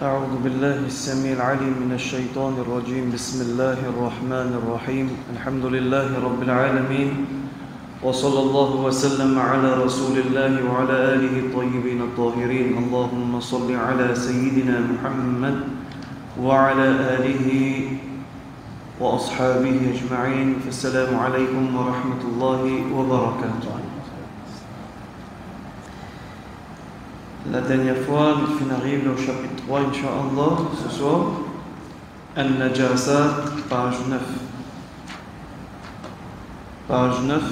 أعوذ بالله السميع العليم من الشيطان الرجيم بسم الله الرحمن الرحيم الحمد لله رب العالمين وصلى الله وسلم على رسول الله وعلى آله الطيبين الطاهرين اللهم صل على سيدنا محمد وعلى آله وأصحابه أجمعين فالسلام عليكم ورحمة الله وبركاته. La dernière fois, on arrive au chapitre 3, Inch'Allah, ce soir. Al-Najasat, page 9. Page 9,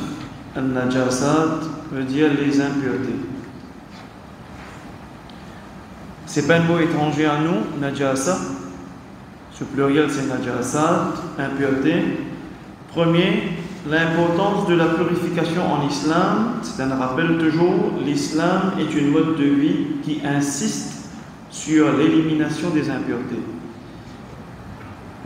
Al-Najasat veut dire les impuretés. C'est pas un mot étranger à nous, Najasa. Ce pluriel c'est Najasat, impureté. Premier, l'importance de la purification en islam, c'est un rappel toujours, l'islam est une mode de vie qui insiste sur l'élimination des impuretés.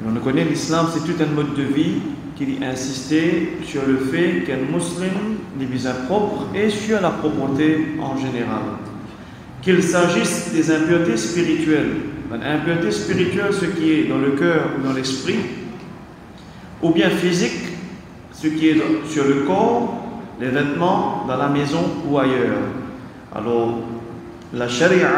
On connaît l'islam, c'est tout un mode de vie qui insistait sur le fait qu'un musulman est bien propre et sur la propreté en général. Qu'il s'agisse des impuretés spirituelles, l'impureté spirituelle, ce qui est dans le cœur ou dans l'esprit, ou bien physique, ce qui est sur le corps, les vêtements, dans la maison ou ailleurs. Alors, la charia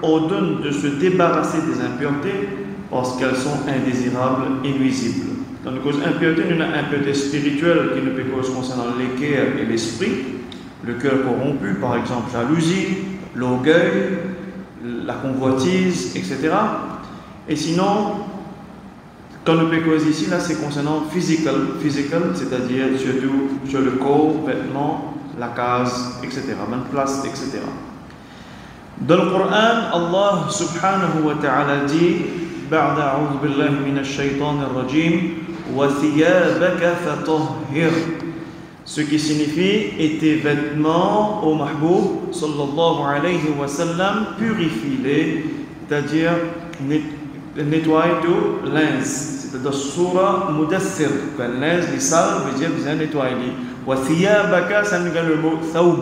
ordonne de se débarrasser des impuretés parce qu'elles sont indésirables et nuisibles. Dans le cause impureté, il y a une impureté spirituelle qui ne peut cause concernant les cœurs et l'esprit, le cœur corrompu, par exemple, jalousie, l'orgueil, la convoitise, etc. Et sinon, quand le pécose ici, là, c'est concernant physical, c'est-à-dire surtout sur le corps, vêtements, la case, etc., même place, etc. Dans le Coran, Allah subhanahu wa ta'ala dit بعد أعوذ بالله من الشيطان الرجيم وثيابك فطهر, ce qui signifie et tes vêtements, ô Mahboub sallallahu alayhi wa sallam, purifie-les, c'est-à-dire nettoyer de linge. C'est dans Surah Mudassir, quand linge, les sales, veut dire bien nettoyer. Wa thiyabaka, ça nous donne le mot thawb.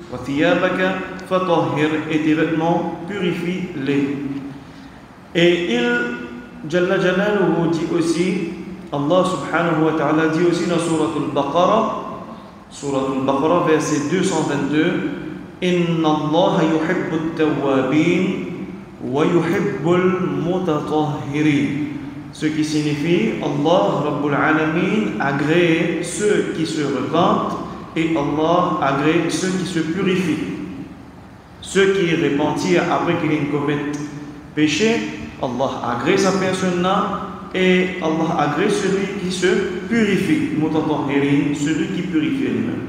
Wa thiyabaka fatahhir, et tes vêtements, purifie-les. Et il, Jalla Jalaluhu, dit aussi, Allah subhanahu wa ta'ala dit aussi dans Surah Al-Baqarah, verset 222, Inna Allah yuhibbu at-tawwabin wa yuhibbul mutatahhirin, ce qui signifie Allah Rabbul Alamin agrée ceux qui se repentent et Allah agrée ceux qui se purifient. Ceux qui repentirent après qu'ils commettent péché, Allah agrée sa personne-là et Allah agrée celui qui se purifie, mutatahhirin, celui qui purifie lui-même.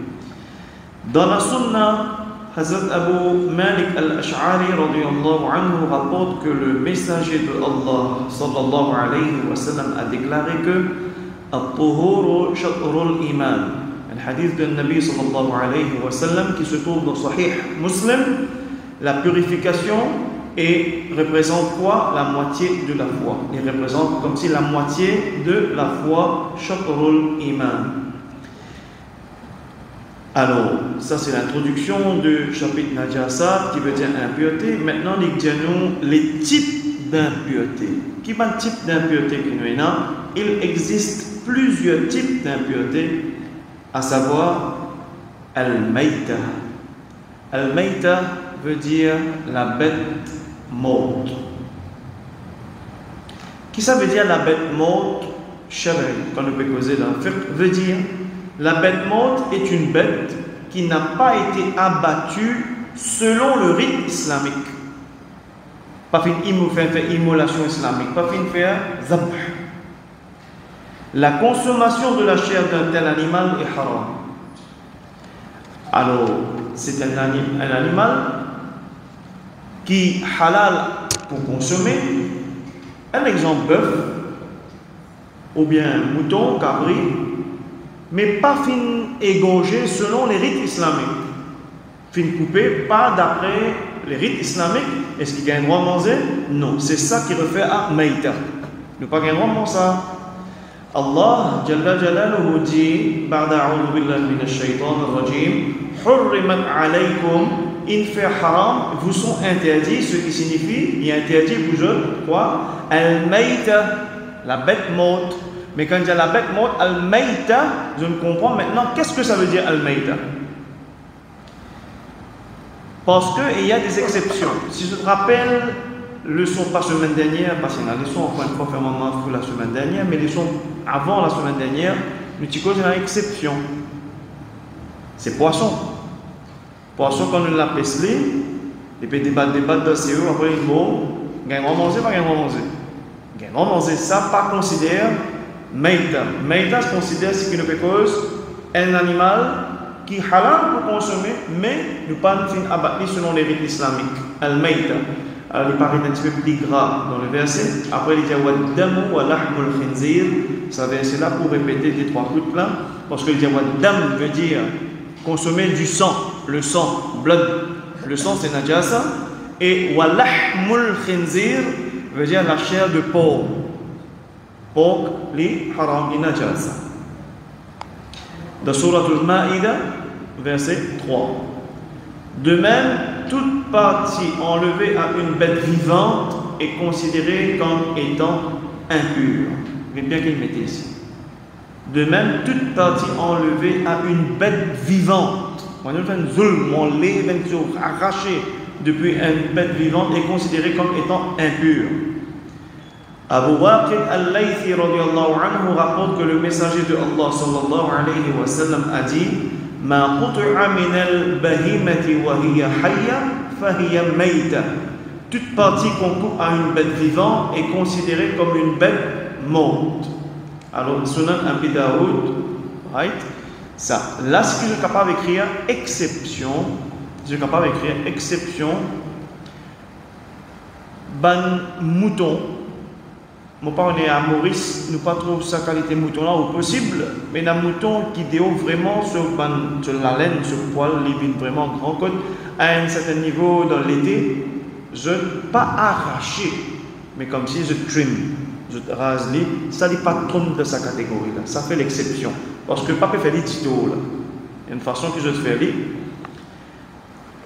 Dans la Sunna, Hazrat Abu Malik al-Ash'ari radiyallahu anhu rapporte que le messager de Allah sallallahu alayhi wa sallam a déclaré que At-tuhuru shatrul iman, un hadith de Nabi sallallahu alayhi wa sallam qui se trouve dans Sahih Muslim. La purification représente quoi? La moitié de la foi. Il représente comme si la moitié de la foi, shatrul iman. Alors, ça c'est l'introduction du chapitre Najasat qui veut dire impureté. Maintenant, les types d'impureté. Quel est le type d'impureté que nous avons? Il existe plusieurs types d'impureté, à savoir al-mayta. Al-mayta veut dire la bête morte. Qui ça veut dire la bête morte? Shar'i, quand on peut causer dans le fiqh, veut dire la bête morte est une bête qui n'a pas été abattue selon le rite islamique. Pas faire immolation islamique, pas faire zabh. La consommation de la chair d'un tel animal est haram. Alors, c'est un animal qui halal pour consommer. Un exemple, bœuf, ou bien mouton, cabri, mais pas fin égorgé selon les rites islamiques. Fin coupé, pas d'après les rites islamiques. Est-ce qu'il y a un droit à manger? Non, c'est ça qui refait à Maïta. Ne pas un droit à manger ça. Allah Jalla Jalaluhu dit, Ba'da a'udhu billahi minash shaytanir rajim, Hurrimat alaykum in fait haram vous sont interdits, ce qui signifie, il est interdit vous autres, quoi? Al-Maïta, la bête morte. Mais quand il y a la bête morte, Al-Maïta, je ne comprends maintenant, qu'est-ce que ça veut dire Al-Maïta? Parce qu'il y a des exceptions. Si je te rappelle, leçon pas semaine dernière, parce qu'il y a une leçon, encore une fois, fermement pour la semaine dernière, mais leçon avant la semaine dernière, nous avons une exception. C'est poisson. Poisson, quand on l'a pesé, et puis débat de CO, après il faut, gagne manger, pas gagne manger. Gagne manger, ça, pas considère Maïta. Maïta se considère ce qui ne peut cause un animal qui est halal pour consommer, mais nous pas nous abattre selon les rites islamiques. Al-Maïta. Alors, il paraît un petit peu plus gras dans le verset. Après, il dit Wad-damu wa lahmul khinzir. Ce verset-là pour répéter les trois coups là. Parce que il dit Wad-dam veut dire consommer du sang, le sang, blood. Le sang, c'est najasa. Et wa lahmul khinzir veut dire la chair de porc. Porc, li haram, li najasa. Dans Surah Al-Ma'ida, verset 3. De même, toute partie enlevée à une bête vivante est considérée comme étant impure. Mais bien qu'il mette ici. De même, toute partie enlevée à une bête vivante, on fait un zulm, on l'a arraché depuis une bête vivante est considérée comme étant impure. Abu Waqid al-Laythi radiyallahu anhu rapporte que le messager de Allah sallallahu alayhi wa sallam a dit Ma qut'a min al-bahimati wa hiya hayya fa hiya mayta. Toute partie qu'on coupe à une bête vivante est considérée comme une bête morte. Alors, Sunan Abi Daoud, right? Ça. Là, ce que je suis capable d'écrire, exception. Je suis capable d'écrire exception. Ban mouton. Mon père on est à Maurice, nous pas trop sa qualité mouton là au possible, mais un mouton qui déhaut vraiment sur la laine, sur le poil, il vraiment grand côte, à un certain niveau dans l'été, je ne pas arracher, mais comme si je trim, je rase les, ça n'est pas trop de sa catégorie là, ça fait l'exception, parce que le pape fait des tutos là, il y a une façon que je te fais.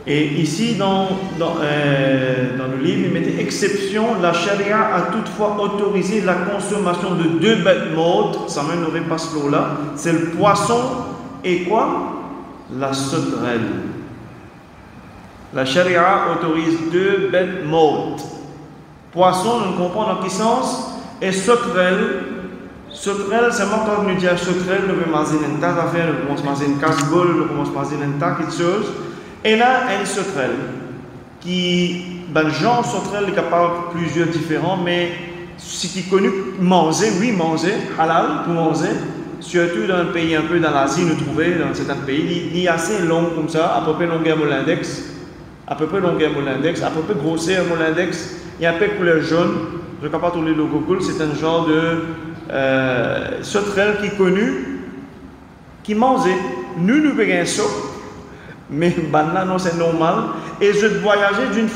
Et ici, dans le livre, il mettait exception, la charia a toutefois autorisé la consommation de deux bêtes mortes, ça même n'aurait pas ce lot-là, c'est le poisson et quoi? La sauterelle. La charia autorise deux bêtes mortes. Poisson, nous comprenons dans quel sens? Et sauterelle, sauterelle, c'est moi quand nous disons sauterelle, nous pouvons manger un tas d'affaires, nous pouvons manger une casse-boule, nous pouvons manger un tas de choses. Et là, une sauterelle qui, ben, genre sauterelle est capable de plusieurs différents, mais ce qui est connu, manger, oui, manger, halal pour manger, surtout dans un pays un peu dans l'Asie, nous trouvons dans certains pays, il est assez long comme ça, à peu près longueur de l'index, à peu près longueur de l'index, à peu près grosseur de l'index, il y a un peu couleur jaune, je ne sais pas tous les logos cool, c'est un genre de sauterelle qui est connu, qui mangeait. Nous payons un saut. Mais maintenant, non, c'est normal. Et je voyageais d'une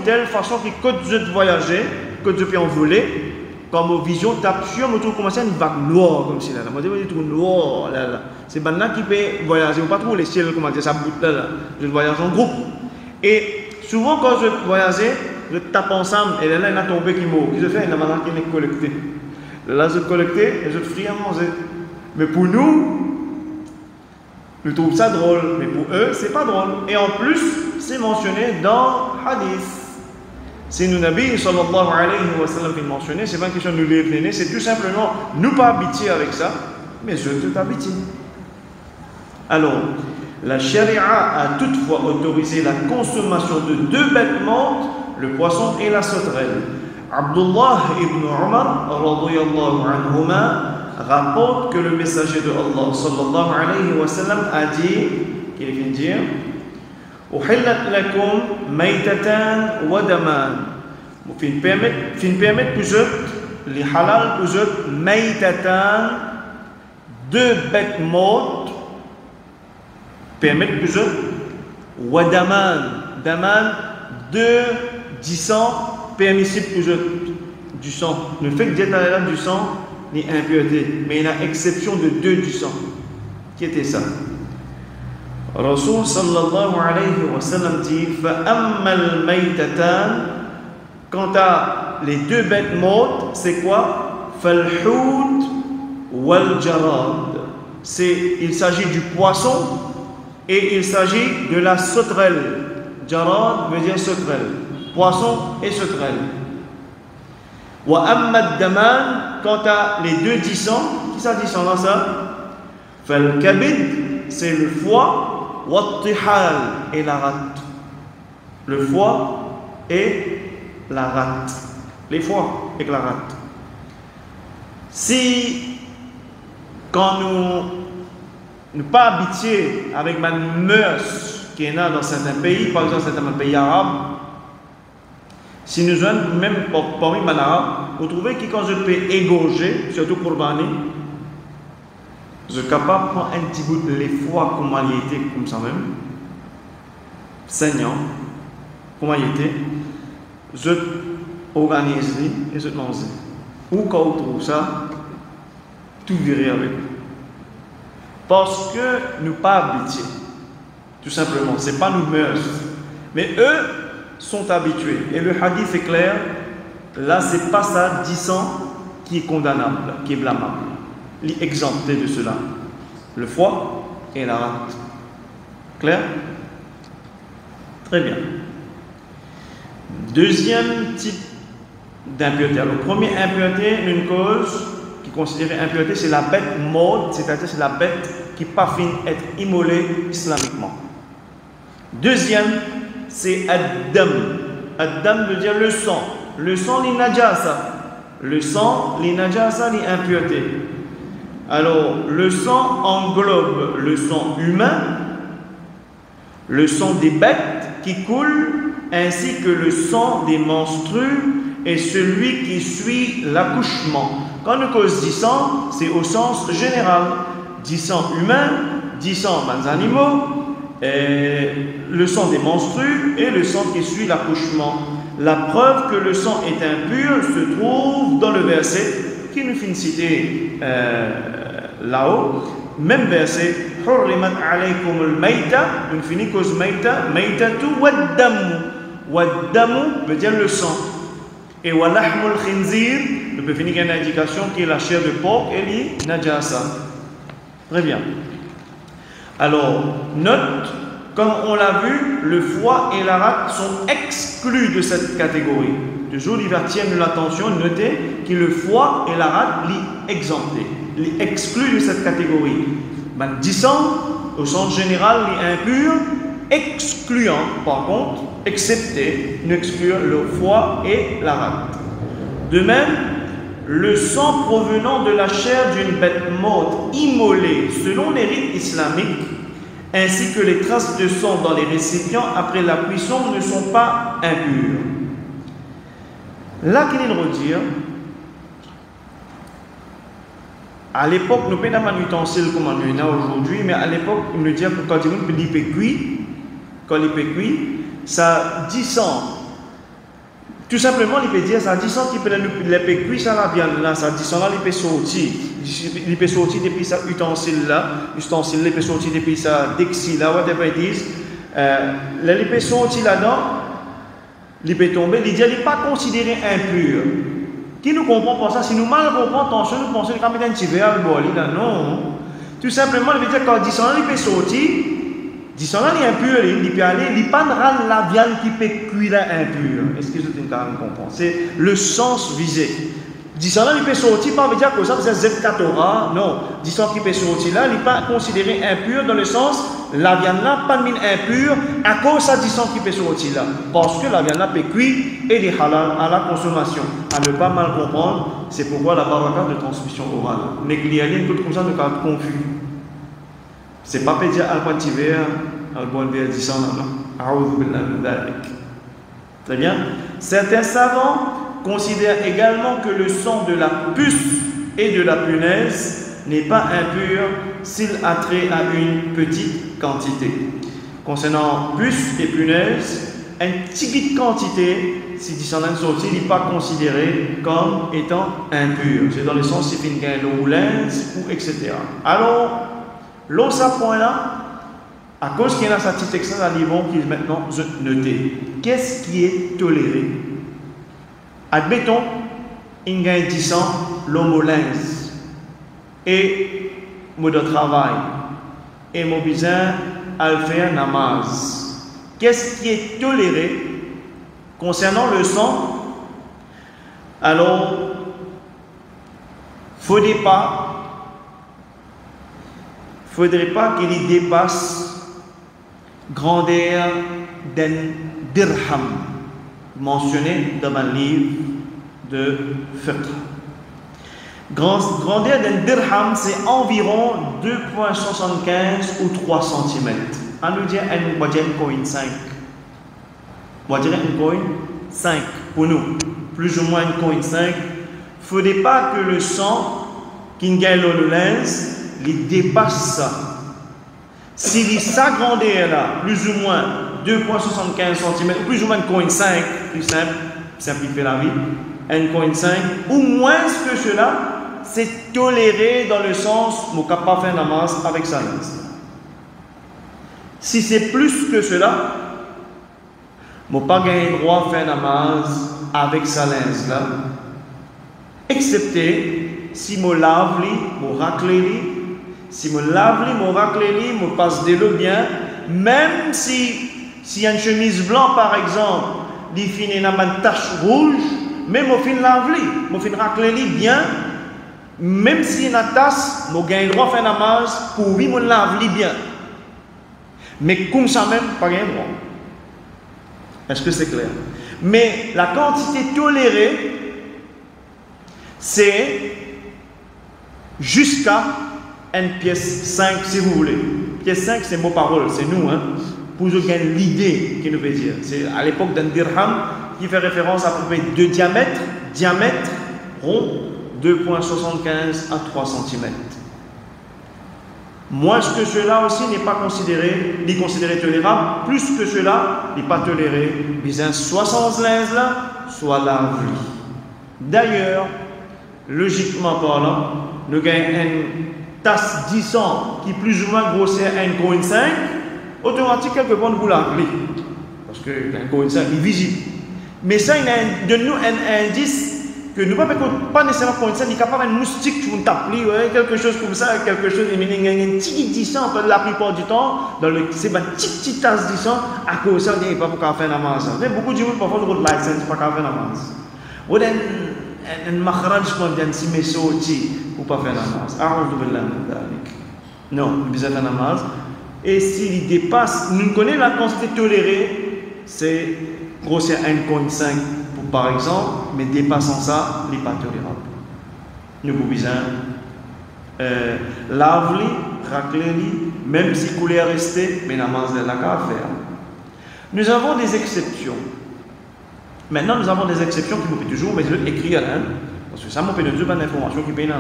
telle façon que quand je voyageais, quand je peux envoler, comme aux visions, tape sur, je trouve commencer une vague noire comme ça. Moi, je trouve noir là. C'est maintenant qui peut voyager. On ne pas trop les ciels, comment dire, ça bout là. Je voyage en groupe. Et souvent, quand je voyageais, je tape ensemble et là, il y a tombé qui mord. Je fais, il y a maintenant qui est collecté. Là, je collectais et je fais à manger. Mais pour nous, je trouve ça drôle, mais pour eux, c'est pas drôle. Et en plus, c'est mentionné dans Hadith. C'est nous, Nabi sallallahu alayhi wa sallam, qui mentionné, c'est pas une question de nous les c'est tout simplement nous pas habituer avec ça, mais je te t'habitue. Alors, la charia a toutefois autorisé la consommation de deux bêtes mortes, le poisson et la sauterelle. Abdullah ibn Umar, radiyallahu anhuma, rapporte que le messager de Allah sallallahu alayhi wa sallam a dit, qu'il vient de dire Uhillat lakum maytatan wa daman. Fin permettre pour eux, les halal pour eux, maytatan, deux bêtes mortes, permettre pour eux, wa daman, daman, deux du sang permissible pour eux, du sang. Le fait que Dieu a du sang, ni impureté, mais il y a exception de deux du sang. Qui était ça? Rasul sallallahu alayhi wa sallam dit فَأَمَّا الْمَيْتَتَانِ Quant à les deux bêtes mortes, c'est quoi? فَالْحُوتْ وَالْجَرَادْ Il s'agit du poisson et il s'agit de la sauterelle. Jarad veut dire sauterelle. Poisson et sauterelle. وَأَمَّا الدَّمَانِ Quant à les deux dissants, qui ça dissant dans ça? فَالْكَبِدْ C'est le foie. وَالطِّحَالِ Et la rate. Le foie et la rate. Les foies et la rate. Si, quand nous pas habitués avec ma mœurs qui est là dans certains pays, par exemple certains pays arabes, si nous sommes même parmi les arabes, vous trouvez que quand je peux égorger, surtout pour Bani, je suis capable de prendre un petit bout de les foies, comment il était, comme ça même, saignant, comment il était, je organise et je lance. Où quand on trouve ça, tout virer avec nous. Parce que nous pas habitués. Tout simplement, ce n'est pas nous mœurs. Mais eux sont habitués. Et le hadith est clair. Là, ce n'est pas ça, disant, qui est condamnable, qui est blâmable. Exempté de cela. Le foie et la rate. Clair? Très bien. Deuxième type d'impureté. Alors, premier impureté, une cause qui est considérée impureté, c'est la bête morte, c'est-à-dire c'est la bête qui pas fine être immolée islamiquement. Deuxième, c'est ad-dam. Ad-dam veut dire le sang. Le sang, l'inajasa. Le sang, l'inajasa, l'impureté. Alors, le sang englobe le sang humain, le sang des bêtes qui coulent, ainsi que le sang des menstrues et celui qui suit l'accouchement. Quand on cause 10 sang, c'est au sens général. 10 sang humain, 10 sang des animaux, le sang des menstrues et le sang qui suit l'accouchement. La preuve que le sang est impur se trouve dans le verset qui nous finit de citer là-haut. Même verset, حُرِّمَتْ عَلَيْكُمُ الْمَيْتَةُ nous finit cause maïta, maïtatu wad-damu. Wad-damu veut dire le sang. Et walahmul khinzir, nous peut finir une indication qui est la chair de porc et li najasa. Très bien. Alors, note, comme on l'a vu, le foie et la rate sont exclus de cette catégorie. Toujours, il va tiendre l'attention, notez que le foie et la rate sont exemptés, sont exclus de cette catégorie. Ben, disant, au sens général, les impurs, excluant, par contre, excepté, n'exclure le foie et la rate. De même, le sang provenant de la chair d'une bête morte immolée selon les rites islamiques, ainsi que les traces de sang dans les récipients après la cuisson ne sont pas impures. Là, qu'il est redire, à l'époque, nous n'avons pas d'ustensiles comme on a aujourd'hui, mais à l'époque, on nous dit que quand il peut cuire, ça dit sang. Tout simplement, il peut dire ça dit sang qui peut les cuire, ça la viande là, ça dit sang là, il peut sortir. Il peut sortir depuis ça ustensile là, il peut sortir depuis ça dexi là, whatever it is. Il peut sortir là-dedans, il peut tomber, il dit il n'est pas considéré impur. Qui nous comprend pour ça? Si nous mal comprenons, attention, nous pensons qu'il y a un petit verre là, non. Tout simplement, il veut dire quand dit sang là, il peut sortir. Disons là, il est impur, il peut aller, il n'est pas la viande qui peut cuire impure. Est-ce que vous comprenez? C'est le sens visé. Disons là, il peut sortir, pas veut dire que ça c'est Zekatora, non. Disons qu'il peut sortir là, il n'est pas considéré impur dans le sens, la viande là, pas de mine impure, à cause ça, disons qu'il peut sortir là. Parce que la viande là peut cuire et il est halal à la consommation. À ne pas mal comprendre, c'est pourquoi la baraka de transmission orale. Mais qu'il y a une toute comme ça, nous sommes confus. C'est pas pour dire al-Quantiver, al-Quantiver disant non. Très bien. Certains savants considèrent également que le sang de la puce et de la punaise n'est pas impur s'il a trait à une petite quantité. Concernant puce et punaise, une petite quantité, si descendant sorti, n'est pas considéré comme étant impur. C'est dans le sens si fin l'eau ou etc. Alors, l'eau, ça point là, À cause qu'il y a ce petit texte à l'Ivon qui est maintenant noté. Qu'est-ce qui est toléré? Admettons, il y a 10 ans, l'homolens et mon travail et mon besoin à faire namaz. Qu'est-ce qui est toléré concernant le sang? Alors, faudrait pas qu'il dépasse grandeur d'un dirham mentionné dans un livre de fiqh. Grandeur d'un dirham, c'est environ 2,75 ou 3 cm. On nous dit un coin 5. On va dire un coin 5 pour nous. Plus ou moins un coin 5. Il ne faudrait pas que le sang qui gagne le lens, il dépasse ça. Si sa grandeur là, plus ou moins 2,75 cm, plus ou moins un coin 5, plus simple, simplifier la vie, un coin 5, ou moins que cela, c'est toléré dans le sens où on est capable de faire namaz avec sa lens. Si c'est plus que cela, on n'a pas le droit de faire namaz avec sa lens là, excepté si on lave, on racle, si je lave, je racle, je passe de l'eau bien, même si y a une chemise blanche par exemple, il finit dans une tache rouge, même je fin lave, je fin racle bien, même si y a une tasse, je gagne le droit de faire namaz pour lui, je lave bien. Mais comme ça même, pas gagne droit. Est-ce que c'est clair? Mais la quantité tolérée, c'est jusqu'à une pièce 5 si vous voulez. Pièce 5 c'est mot parole, c'est nous, hein, pour vous gagner l'idée qu'il nous veut dire. C'est à l'époque d'un dirham qui fait référence à peu près de diamètre rond, 2,75 à 3 cm. Moins que cela aussi n'est pas considéré, ni considéré tolérable, plus que cela n'est pas toléré. Bien, soit sans lens là, soit lavé. D'ailleurs, logiquement parlant, nous gagnons une tasse 10 ans qui est plus ou moins grossière à 1,5, automatiquement, quelque part, vous l'avez. Parce que 1,5 est visible. Mais ça, il donne nous un indice que nous ne pas nécessairement pour ça, il est capable d'un moustique qui vous tape, quelque chose comme ça, quelque chose, il y a un petit 10 ans, la plupart du temps, c'est une petite tasse 10 ans, à cause de ça, il n'y a pas pour faire namaz. Beaucoup de gens, parfois, ne route license, pas faire namaz. Ou un makhraj, un petit messo pour pas faire namaz. Non, il besoin de faire namaz. Et s'il dépasse, nous connaissons la quantité tolérée, c'est grossière 1,5 par exemple, mais dépassant ça, il n'est pas tolérable. Nous pouvons besoin laver, racler, même si couler à rester, mais namaz de la qu'à faire. Nous avons des exceptions. Maintenant, nous avons des exceptions qui nous peut toujours, mais je vais écrire là, parce que ça m'a fait une information qui peut là.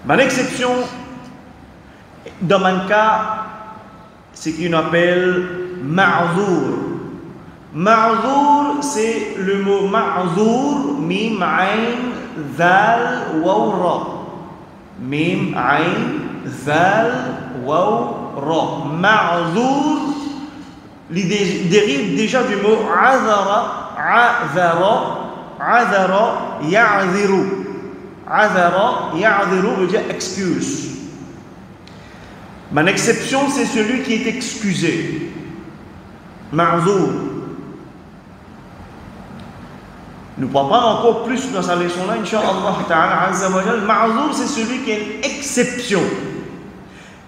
Une exception, dans mon cas, c'est ce qu'on appelle ma'zour. Ma'zour, c'est le mot ma'zour, mim, ayn, zal, waw, ra. Mim, ayn, zal, waw, ra. Ma'zour, il dérive déjà du mot azara, azara, ya'ziru. Azara, ya'ziru veut dire excuse. Mon exception, c'est celui qui est excusé. Ma'zour. Nous pourrons prendre encore plus dans sa leçon-là, Inch'Allah Ta'ala Azza wa Jal. Ma'zour, c'est celui qui est une exception.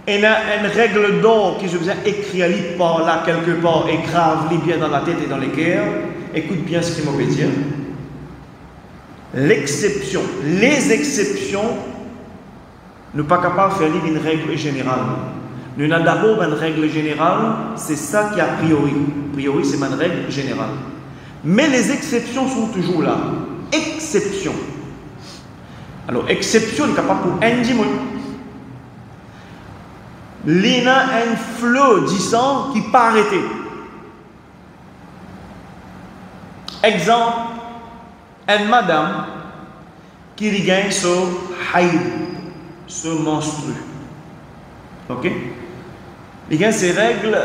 Il y a une règle d'or qui je vous ai écrit par là quelque part et grave bien dans la tête et dans les cœurs. Écoute bien ce qu'il m'a dit. L'exception, les exceptions, nous ne sommes pas capables de faire une règle générale. Nous avons d'abord une règle générale, c'est ça qui est a priori. A priori, c'est une règle générale. Mais les exceptions sont toujours là. Exception. Alors, exception, on est capable pour un dimanche. Il y a un flot disant qui pas arrêté. Exemple, une madame qui regagne son haïd, son menstru. Ok? Les gars, ces règles,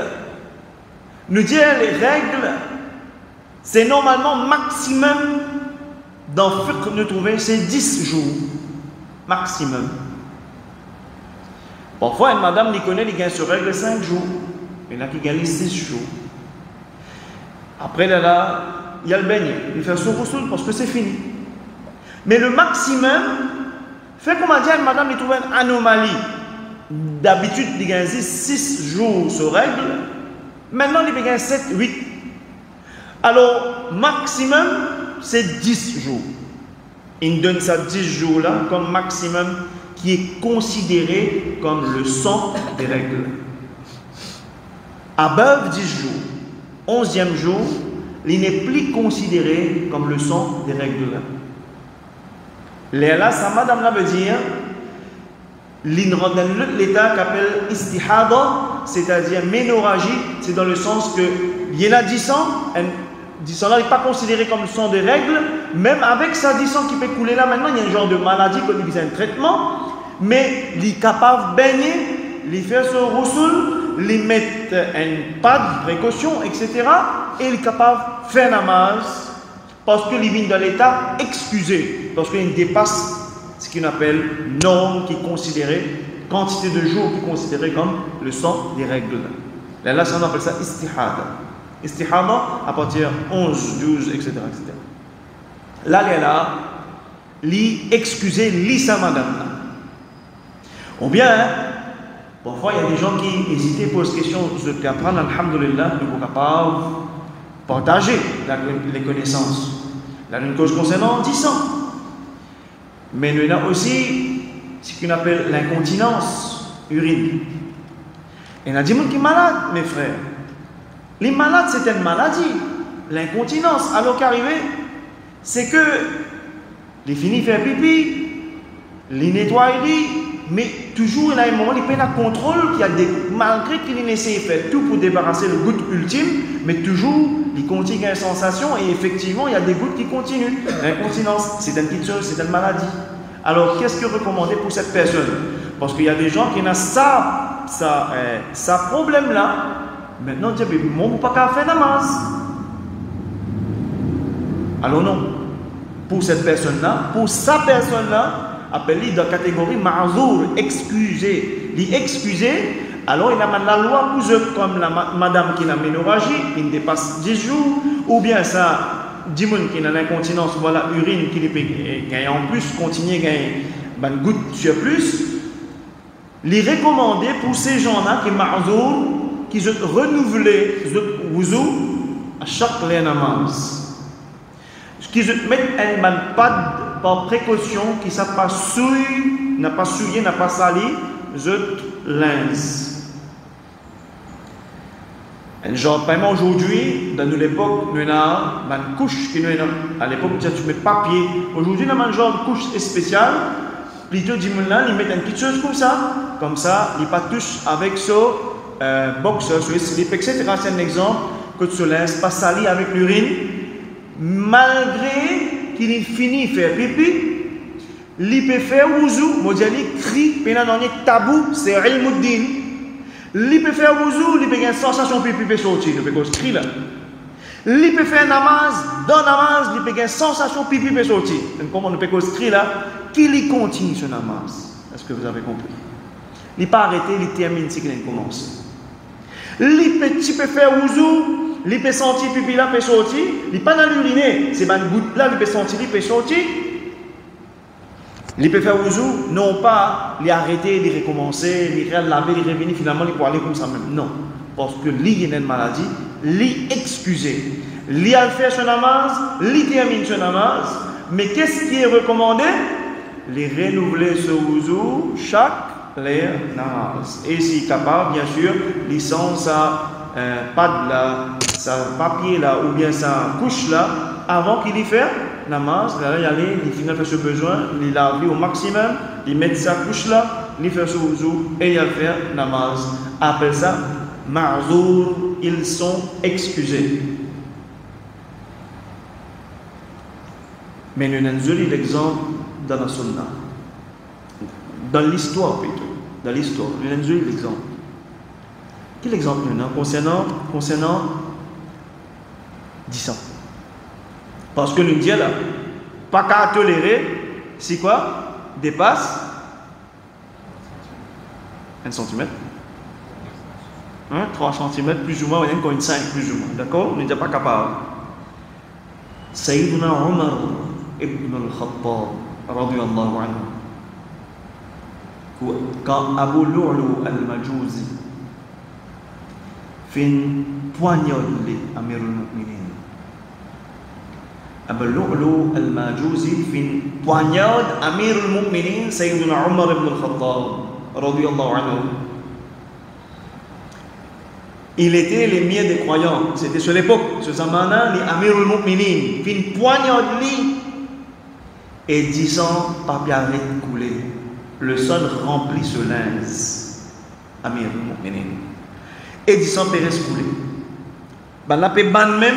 nous dire les règles, c'est normalement maximum dans le fiqh nous trouver, c'est 10 jours. Maximum. Parfois, une madame qui connaît, il gagne sur règle 5 jours. Il y en a qui gagnent 6 jours. Après, là, il y a le beignet. Il fait son ghusl parce que c'est fini. Mais le maximum, fait comme on dit à une madame, il trouve une anomalie. D'habitude, il gagne 6 jours sur règle. Maintenant, il gagne 7, 8. Alors, maximum, c'est 10 jours. Il donne ça 10 jours là comme maximum qui est considéré comme le sang des règles. Above 10 jours, 11e jour, il n'est plus considéré comme le sang des règles là. Là, ça madame là veut dire l'état qu'appelle istihada, c'est-à-dire ménorragie, c'est dans le sens que il y en a 10 sang, 10 ans là n'est pas considéré comme le sang des règles, même avec ça 10 ans qui peut couler là maintenant, il y a un genre de maladie qu'on a besoin de traitement, mais il est capable de baigner, il fait son ghusl, il mettre un pas de précaution, etc. Et il est capable de faire namaz parce qu'il vient dans l'état excusé, parce qu'il dépasse ce qu'on appelle norme qui est considéré, quantité de jours qui est considéré comme le sang des règles. Là, ça on appelle ça istihada. Istihada à partir de 11, 12, etc. Là, li excuser li sa madame. Ou bien, parfois il y a des gens qui hésitent, posent question, de apprendre, alhamdulillah, nous sommes capables de partager les connaissances. Là, une cause concernant 10 ans. Mais il y a aussi ce qu'on appelle l'incontinence urine. Il y en a des gens qui sont malades, mes frères. Les malades, c'est une maladie. L'incontinence, alors qu'arriver, c'est que les finis faire pipi, les nettoient, mais toujours il y a un moment, il y a un contrôle, malgré qu'il essaie de faire tout pour débarrasser le goutte ultime, mais toujours il continue une sensation et effectivement il y a des gouttes qui continuent. L'incontinence, c'est une petite chose, c'est une maladie. Alors qu'est-ce que recommander pour cette personne? Parce qu'il y a des gens qui ont ça problème-là. Maintenant, on dit, mais moi, je ne peux pas faire namaz. Alors non. Pour cette personne-là, pour sa personne-là, appelée dans la catégorie ma'zour, excusé. L'excusé, alors il a la loi pour eux, comme la madame qui a ménorragie, qui dépasse 10 jours, ou bien ça, 10 personnes qui a l'incontinence, voilà, urine qui gagne en plus, continue à gagner une goutte sur plus. Les recommander pour ces gens-là qui sont ma'zour, qui se renouveler le wuzu à chaque namaz. Qui se mettent un pad par précaution, qui ne pas souillé, n'a pas souillé, n'a pas sali, zut lins. Genre, par exemple, aujourd'hui, dans l'époque, nous avons une couche qui nous à l'époque, tu mets papier. Aujourd'hui, nous avons un genre de couche spéciale. Plutôt, ils mettent une petite chose comme ça, ils ne pas touche avec ça. Boxer, sur les slips, etc. C'est un exemple que tu ne laisses pas salir avec l'urine, malgré qu'il ait fini de faire pipi, il peut faire wuzu, modèle cri, pendant un tabou, c'est ilmuddin. Il peut faire wuzu, il peut avoir une sensation pipi peut sortir, il peut faire cri là. Il peut faire namaz, dans namaz, il peut avoir une sensation pipi peut sortir. Comment on peut faire cri là, qu'il continue ce namaz. Est-ce que vous avez compris? Il n'est pas arrêté, il termine ce qu'il a commencé. Il peut faire ouzou, il peut sentir pipi là, il peut sortir, il n'est pas dans l'uriner, c'est une goutte là, il peut sentir, il peut sortir. Il peut faire ouzou, non pas, il arrêter, il recommencer, il laver, il revenir, finalement, il peut aller comme ça même. Non, parce que il y a une maladie, il excusé. Il a fait son namaz, il termine son namaz, mais qu'est-ce qui est recommandé? Les renouveler ce ouzou chaque les namaz. Et si capable, bien sûr, licence sa pad là, sa papier là, ou bien sa couche là, avant qu'il y fait namaz, là, il allait, il finit faire ce besoin, il lave au maximum, il met sa couche là, il fait ce ouzou et il a fait namaz. Après ça, ma'zour, ils sont excusés. Mais nous avons un joli exemple dans la sunna. Dans l'histoire plutôt. Dans l'histoire, nous avons un joli exemple. Quel exemple nous concernant 10 ans? Parce que nous disons là, pas qu'à tolérer, c'est quoi? Dépasse 1 cm. 3 cm plus ou moins, ou encore une 5 plus ou moins. D'accord? On n'est pas capable. Sayyiduna Umar ibn al-Khattab, radiyallahu anhu, quand Abu Lu'lu al-Majouzi fait une poignode Amir al-Mu'minin. Abu Lu'lu al-Majouzi fait une poignode Amir al-Mu'minin, Sayyiduna Umar ibn al-Khattab, radiyallahu anhu. Il était l'émir des croyants. C'était sur l'époque, ce zamana, les Amir al-Mu'minin, fait une poignode li et 10 ans, papier arrête coulé. Le sol rempli ce linge. Amir al-Mu'minin. Et 10 ans, Pérez coulé. Ben là, ban même,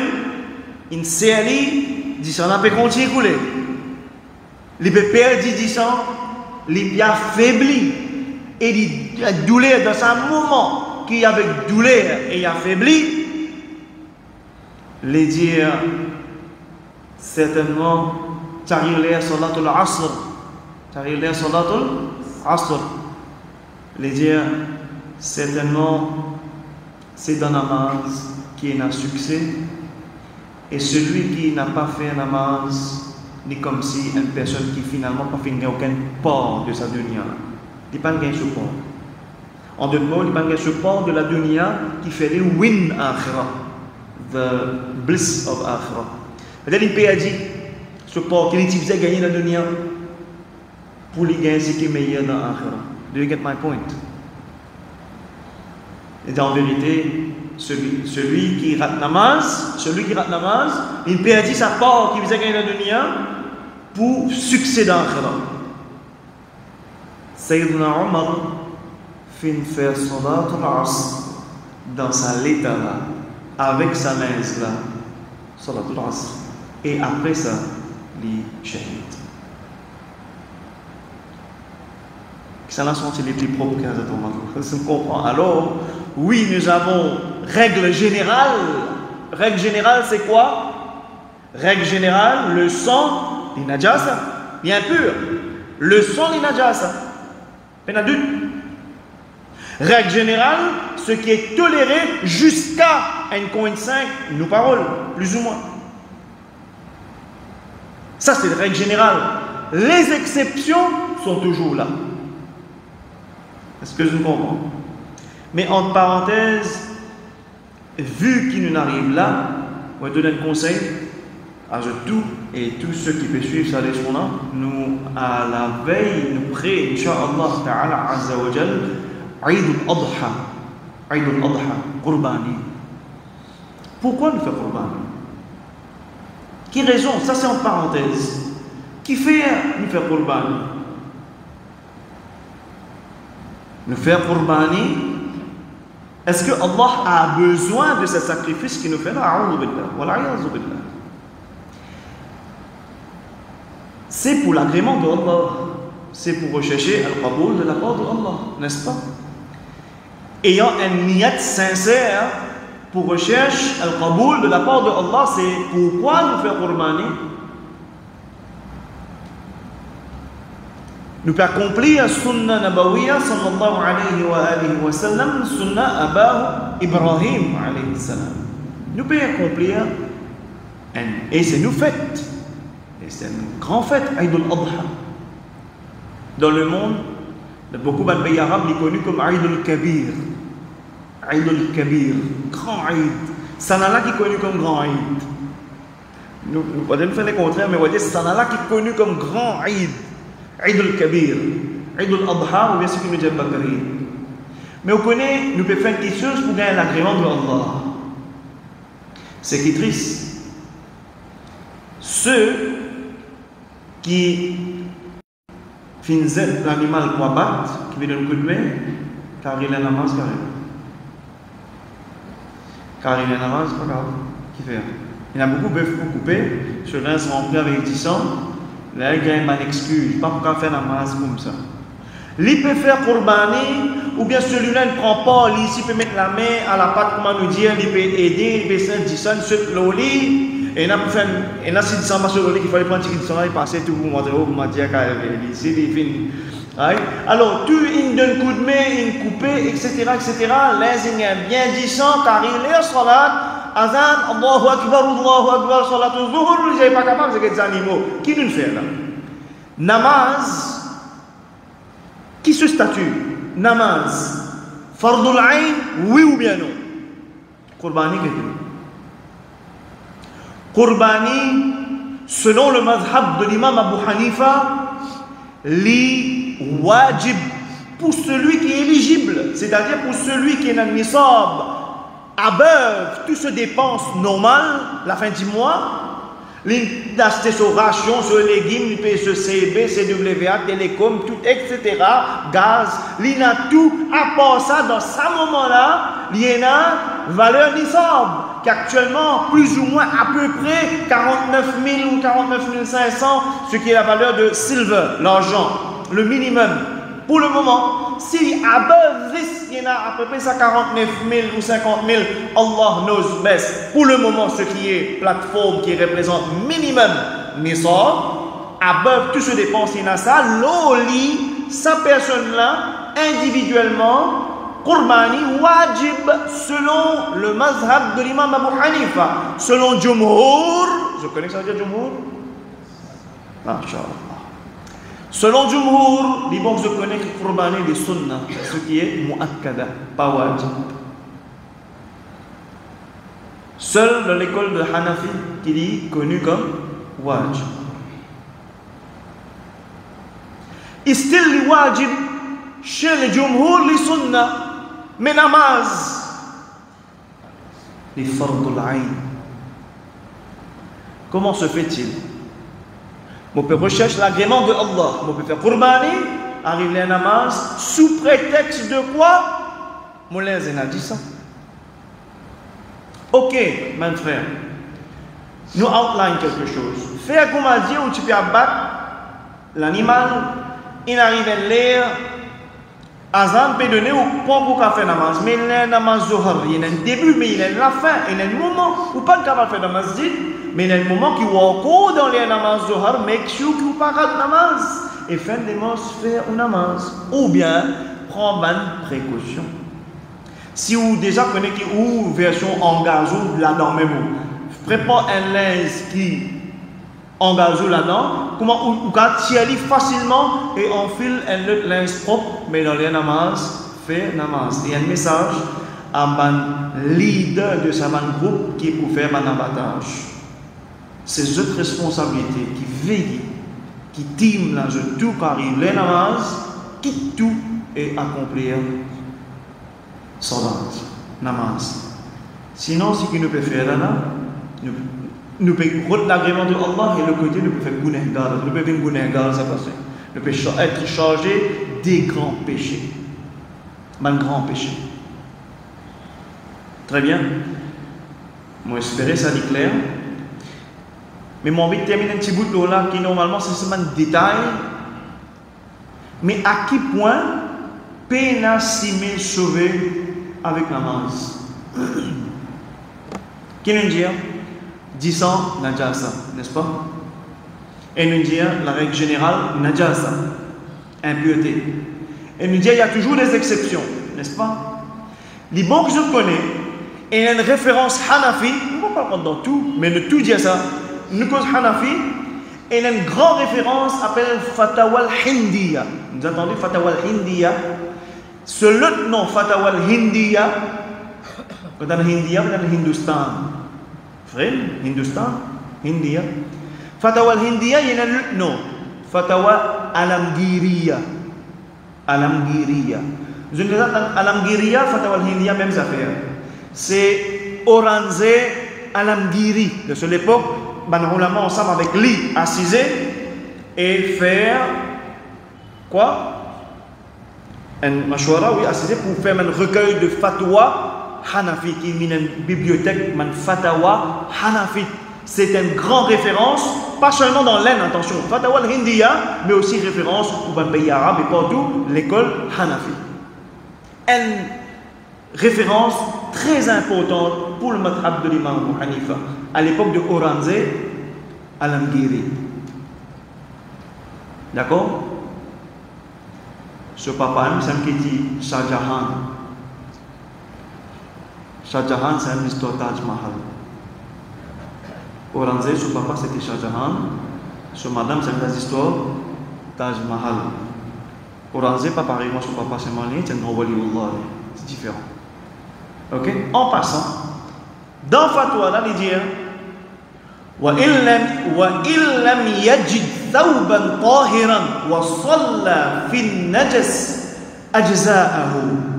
une série, 10 ans, là, peut continuer couler. Il peut perdre 10 ans, il a affaibli. Et il a douleur dans un moment qui avec douleur et affaibli, les dire certainement Tahir Salatul Asr, Tahir Salatul Asr, les dire certainement c'est dans namaz qui est un succès, et celui qui n'a pas fait un namaz n'est comme si une personne qui finalement n'a pas fait aucun part de sa dunya, il n'a pas gagné ce part. En d'autres mots, il n'y a pas de support de la dunya qui fait le win akhira, the bliss of akhira. C'est-à-dire, il peut dire, support qu'il utilisait gagner la dunya pour lui gagner ce qui est meilleur dans akhira. Do you get my point? Et en vérité, celui qui rate namaz, il peut dire sa part qui faisait gagner la dunya pour succès dans akhira. Sayyiduna Umar fin faire salat al-asr dans sa l'état là, avec sa main là, salat al-asr, et après ça, les shahid. Ça là sont les plus propres qu'un ça me comprend. Alors, oui, nous avons règle générale. Règle générale, c'est quoi? Règle générale, le sang, les najasa, bien pur. Le sang, les najasa. Il y en a deux. Règle générale, ce qui est toléré jusqu'à 1,5, nos paroles, plus ou moins. Ça, c'est la règle générale. Les exceptions sont toujours là. Est-ce que je comprends? Mais entre parenthèses, vu qu'il nous arrive là, on va donner un conseil à tout et tous ceux qui peuvent suivre ça, nous, à la veille, nous prions, Inch'Allah Ta'ala Azza wa Jal, Eid al-Adha, Qurbani. Pourquoi nous faisons Qurbani? Qui raison? Ça c'est en parenthèse. Qui fait nous faire Qurbani? Nous faire Qurbani, est-ce que Allah a besoin de ce sacrifice qui nous fait là? A'udhu billah, wa la'iyadhu billah. C'est pour l'agrément de Allah. C'est pour rechercher al-qaboul de la part de Allah, n'est-ce pas? Ayant un niyat sincère pour recherche al-qaboul de la part de Allah, c'est pourquoi nous faire Qurbani. Nous pouvons accomplir sunnah nabawiyya sallallahu alayhi wa sallam, sunnah Abahu Ibrahim alayhi salam. Nous pouvons accomplir, et c'est nous fête, et c'est une grande fête, Eid al-Adha. Dans le monde, beaucoup de pays arabes sont connus comme Eid al-Kabir. Eid al-Kabir, grand Eid. Sanala qui est connu comme grand Eid. Nous podemos faire le contraire, mais on va dire Sanala qui est connu comme grand Eid. Eid al-Kabir, Eid al-Adha, ou bien ce que nous disons Bakari. Mais vous connaissez, nous pouvons faire quelque chose pour gagner l'agrément de Allah. C'est qui est triste. Ceux qui finissent l'animal pour abattre, qui veut donner un coup de main, car il a un namaz carré. Car il a un namaz, c'est pas grave. Qui fait? Il y a beaucoup de bœufs pour couper, ceux-là sont remplis avec 10 ans. Là, il y a une excuse, pas pour faire la masse comme ça. Il peut faire Qurbani ou bien celui-là ne prend pas, ici peut mettre la main à la patte, comment nous dire, il peut aider, il peut se dire, ce loli, et là, si il s'en va sur le lit, il fallait prendre il s'en va, il passait tout pour montrer, pour dire ici, il finit. Alors, tu donnes un coup de main, une coupée, etc., etc. Les bien disant, car il est salat, azan, Allahu Akbar, salat au zuhur, vous n'êtes pas capable, c'est des animaux. Qui nous le fait là? Namaz, qui se statue? Namaz, fardul ayn, oui ou bien non? Qurbani, qu'est-ce que Qurbani, selon le madhab de l'imam Abu Hanifa, li wajib pour celui qui est éligible, c'est-à-dire pour celui qui est un nisab, above, tout se dépense normal, la fin du mois, d'acheter son ration, son légumes, il paye ce CB, CWA, télécom, tout, etc., gaz, il a tout, à part ça, dans ce moment-là, il y a valeur nisab, qui actuellement, plus ou moins, à peu près, 49 000 ou 49 500, ce qui est la valeur de silver, l'argent, le minimum. Pour le moment, si above this, il y en a à peu près ça 49 000 ou 50 000, Allah knows best. Pour le moment, ce qui est plateforme qui représente minimum nisab, above tout se dépense, il y en a ça, l'oli, sa personne-là, individuellement, Qurbani wajib selon le mazhab de l'imam Abu Hanifa. Selon Jumhur, je connais que ça veut dire Jumhur? Masha'Allah. Selon Jumhur, les bons je connais que Qurbani des sunnah, ce qui est mu'akkada, pas wajib. Seul dans l'école de Hanafi qui dit connu comme wajib. Istil li wajib chez les Jumhur les sunnah. Mais namaz, les fardul ayn. Comment se fait-il? On peut rechercher l'agrément de Allah. On peut faire Qurbani, arriver à namaz, sous prétexte de quoi? Moulin Zena dit ça. Ok, mon frère, nous outline quelque chose. Fais comme on dit où tu peux abattre l'animal, il arrive à l'air. Azan peut donner au point pour faire namaz, mais il y a un namaz zohar, il y a un début, mais il y a la fin, il y a un moment où pas capable de faire namaz dit, mais il y a un moment qui va encore dans les namaz zohar, make sure que vous pas de namaz, et fin de namaz, faire un namaz, ou bien prendre une précaution. Si vous déjà connaissez ou version en gazou là-dedans même, prépare un linge qui en gazou là-dedans, comment on peut tirer facilement et enfile un autre linge propre, mais dans les namaz, fait namaz. Il y a un message à un leader de ce groupe qui est pour faire un abattage. C'est votre responsabilité qui veille, qui time là, je tout arrive, les namaz, quitte tout et accomplir salat, namaz. Sinon, ce qu'il nous peut faire là, nous pouvons l'agrément de Allah et le côté nous pouvons faire gunehgar. Nous pouvons faire gunehgar, ça passe. Nous pouvons être chargé des grands péchés. Un grand péché. Très bien. Moi, j'espère ça dit clair. Mais j'ai envie de terminer un petit bout de là qui normalement c'est seulement un détail. Mais à quel point peine si me sauver avec la namaz? Qui nous dit? 10 ans, najasa, n'est-ce pas? Et nous dit la règle générale, najasa, impureté. Et nous dit il y a toujours des exceptions, n'est-ce pas? Les bons que je connais, et il y a une référence Hanafi, on ne va pas prendre dans tout, mais ne tout dire ça. Nous cause Hanafi, et il y a une grande référence appelée Fatawa al-Hindiya. Vous entendez Fatawa al-Hindiya? Ce l'autre nom, Fatawa al-Hindiya, quand on a Hindiya, on a le Hindustan. Frère, Hindustan, Hindiya. Fatawa al-Hindiya, il y a un autre nom. Fatawa al-Amgiriya. Al-Amgiriya. Vous avez al-Amgiriya, Fatawa al-Hindiya, même affaire. C'est Aurangzeb al-Amgiri. De cette époque, on l'a ensemble avec lui, assisé et faire quoi? Un mashwara, oui, assisé pour faire un recueil de fatwa Hanafi, qui est une bibliothèque, man Fatawa Hanafi. C'est une grande référence, pas seulement dans l'Inde, attention, Fatawa al-Hindiya, mais aussi référence pour un pays arabe et partout, l'école Hanafi. une référence très importante pour le madhab de l'imam Abu Hanifa à l'époque de Aurangzeb Alamgiri. D'accord? Ce papa, c'est un qui dit Shah Jahan. Shah Jahan, c'est une histoire Taj Mahal. Aurangzeb, ce papa, c'était Shah Jahan. Ce madame, c'est une histoire Taj Mahal. Aurangzeb, pas pareil, moi, ce papa, c'est Mali, c'est un grand waliullah. C'est différent. Ok? En passant, dans Fatwa, là, il dit وإن لم يجد ثوبا طاهرا وصلى في النجس أجزاءه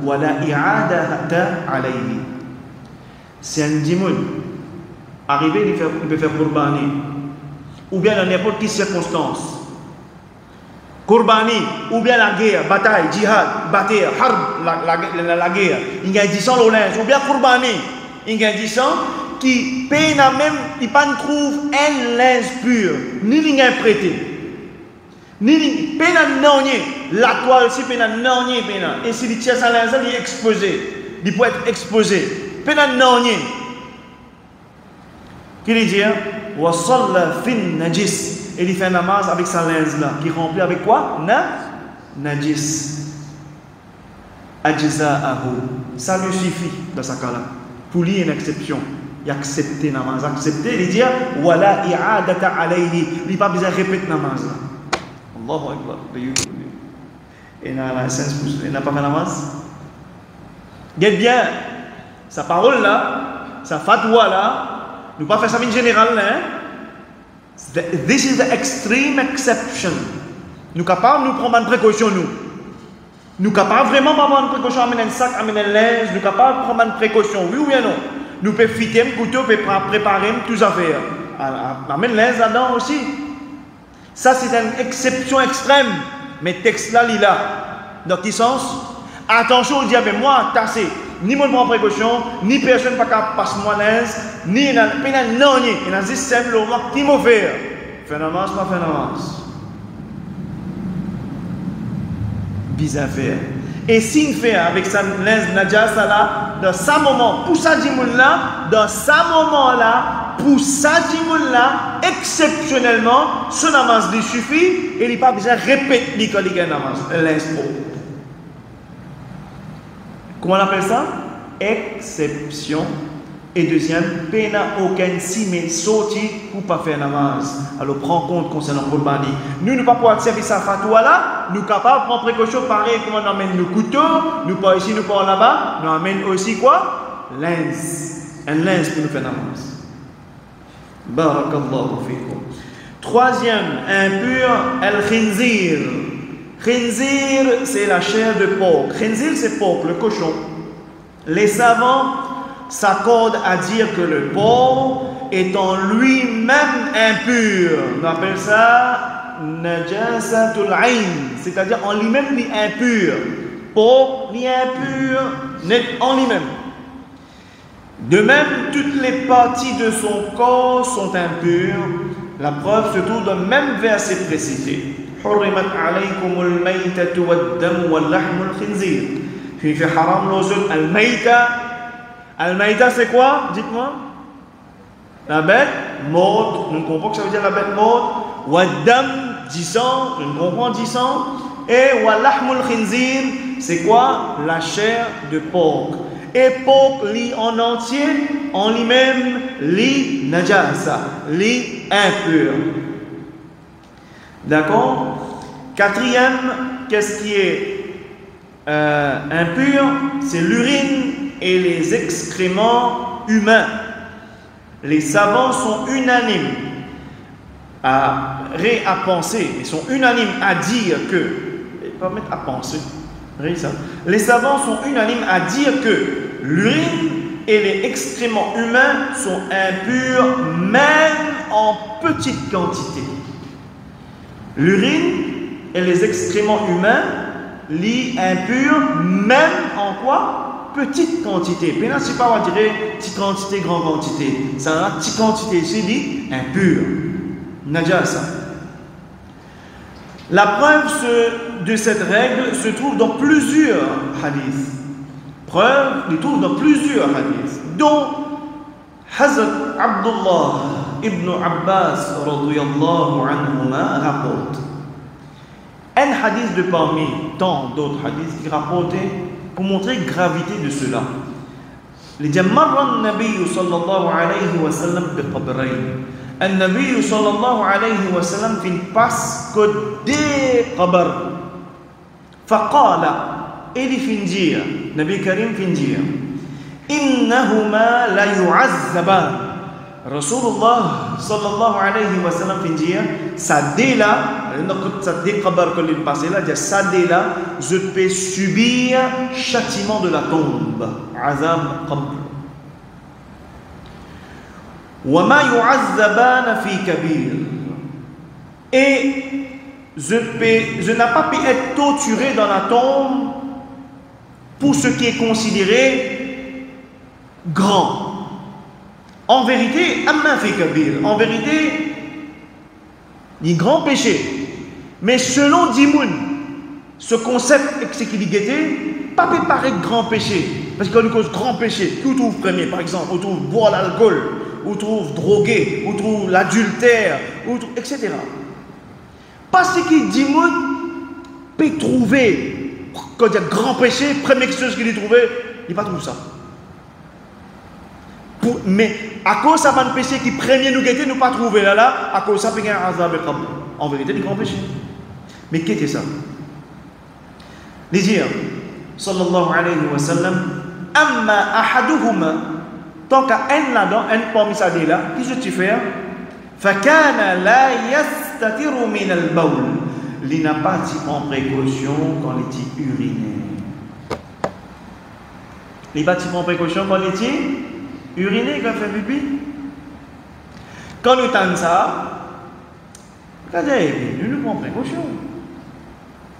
ولا إعادة عليه. C'est un dimoun arrivé, il peut faire Qurbani, ou bien dans n'importe quelle circonstance. Qurbani, ou bien la guerre, bataille, djihad, bataille, harb, la guerre. Il y a 10 ans le linge, ou bien Qurbani, il y a 10 ans qui peine même, il pas trouve un linge pur, ni il a prêté, ni peine non la toile aussi peine non peine, et si il tient sa linge, il est exposé, il peut être exposé, peine non. Qu'il dit, wa salla fin najis, et il fait un namaz avec sa linge là, qui remplit avec quoi? Najis. Ajza'ahu, ça lui suffit dans ce cas-là. Pour lui, une exception. Il accepte namaz, accepter, il dit wala i'adata alayhi, il pas besoin de répéter namaz. Allahu Akbar. Et il n'a pas fait namaz. Regarde bien, sa parole là, sa fatwa là, nous pas faire ça en général là. This is the extreme exception. Nous capables nous prendre une précaution nous capables vraiment prendre une précaution, amener un sac, amener un linge, nous capables prendre une précaution, oui ou bien non? Nous pouvons fitter un couteau, nous pouvons préparer tout à faire. Amène l'aise là-dedans aussi. Ça, c'est une exception extrême. Mais le texte là, il est là. Dans quel sens? Attention, on dit, mais moi, tassé. Ni moi, je prends précaution, ni personne pas capable passer moi l'aise, ni non, il y a un système, le moment qui m'a fait. Fait namaz, pas fait namaz. Bizarre faire. Et s'il fait avec sa linge najasa là, dans ce moment, pour ça dimoun là, dans ce moment là, pour ça dimoun là, exceptionnellement, ce namaz lui suffit et il n'y a pas besoin de répéter quand il a un namaz, l'inspo. Comment on appelle ça? Exception. Et deuxième, il n'y a aucun signe sorti pour ne pas faire namaz. Alors prends compte concernant le Qurbani. Nous ne pouvons pas observer sa fatwa là, nous sommes capables de prendre précaution pareil comme on amène nos couteaux, nous pas ici, nous pas là-bas, nous amène aussi quoi? Lens. Un lens pour nous faire namaz. Barakallahu fikum. Troisième, impur, al-khinzir. Khinzir, c'est la chair de porc. Khinzir, c'est porc, le cochon. Les savants s'accordent à dire que le porc est en lui-même impur. On appelle ça najasatul ayn, c'est-à-dire en lui-même il est impur. Porc, il est impur, net en lui-même. De même, toutes les parties de son corps sont impures. La preuve se trouve dans le même verset précité. حرمت عليكم الميتة والدم واللحم الخنزير. Puis il fait haram l'ozul al-mayta. Al-mayta c'est quoi? Dites-moi. La bête morte. Nous comprenons que ça veut dire la bête morte. Waddam, 10 ans. Nous comprenons 10 ans. Et wallahmul khinzir, c'est quoi? La chair de porc. Et porc lit en entier, en lui-même, lit najasa, lit impur. D'accord? Quatrième, qu'est-ce qui est impur? C'est l'urine et les excréments humains. Les savants sont unanimes à penser, ils sont unanimes à dire que, pas mettre à penser, les savants sont unanimes à dire que l'urine et les excréments humains sont impurs même en petite quantité. L'urine et les excréments humains lient impurs même en quoi? Petite quantité. Mais là, c'est pas on dirait petite quantité, grande quantité. Ça a petite quantité, c'est dit impur. Najasa. La preuve de cette règle se trouve dans plusieurs hadiths. Preuve, il trouve dans plusieurs hadiths, dont Hazrat Abdullah ibn Abbas radiyallahu anhuma rapporte. Un hadith de parmi tant d'autres hadiths qui rapportaient pour montrer la gravité de cela. Il dit Marra an-Nabi sallallahu alayhi wa sallam bi qabrayn. An-Nabi sallallahu alayhi wa sallam fin passe que des qabr. Faqala, il fin dire, Nabi Karim fin dire, innahuma la yu'azzaban. Rasulullah sallallahu alayhi wa sallam fin dire, ça dé là, ça dé qabr que il passe là, ça dé là, je peux subir châtiment de la tombe. Azab qabr. Wa ma yu'azzaban fi kabir. Et je n'ai pas pu être torturé dans la tombe pour ce qui est considéré grand. En vérité, amma fi kabir. En vérité, il y a grand péché. Mais selon Dimoun, ce concept, c'est qu'il y a pas préparé grand péché. Parce qu'on cause grand péché. Qui trouve premier, par exemple, on trouve boire l'alcool, on trouve droguer, on trouve l'adultère, etc. Parce qu'il dit, moi, peut trouver, quand il y a grand péché, première chose qu'il a trouvé, il n'a pas trouvé ça. Mais à cause de ça, le péché qui premier nous guettait, nous pas trouvé là, à cause de ça, il y a un azab et en vérité, du grand péché. Mais qu'est-ce que ça? Les dire, sallallahu alayhi wa sallam, amma ahaduhuma, tant qu'à un là-dedans, un parmi ça là, qu'est-ce que tu fais? Fakana la yastatiru min al-bawl. Il n'a pas en précaution quand il est uriné. Il n'a pas en précaution quand il est uriné, quand il fait pipi. Quand nous tentons ça, regardez, nous prenons précaution.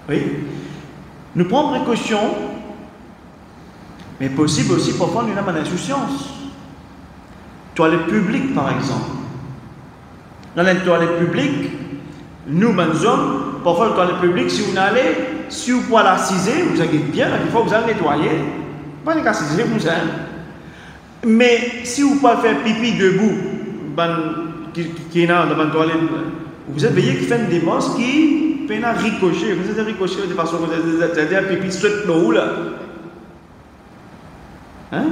Oui, nous prenons précaution, mais possible aussi, parfois, nous avons l'insouciance. Toilette publique, par exemple. Dans les toilettes publiques, nous, les hommes, parfois, les toilettes publiques, si vous allez, si vous pouvez l'assiser, vous avez bien, il faut que vous allez nettoyer. Pas les assiser, vous savez. Mais si vous pouvez faire pipi debout, qui est dans la toilette, vous avez veillé qu'il fait une dépense qui peut ricocher. Vous êtes ricoché de façon que vous avez un pipi saute l'eau là. Hein?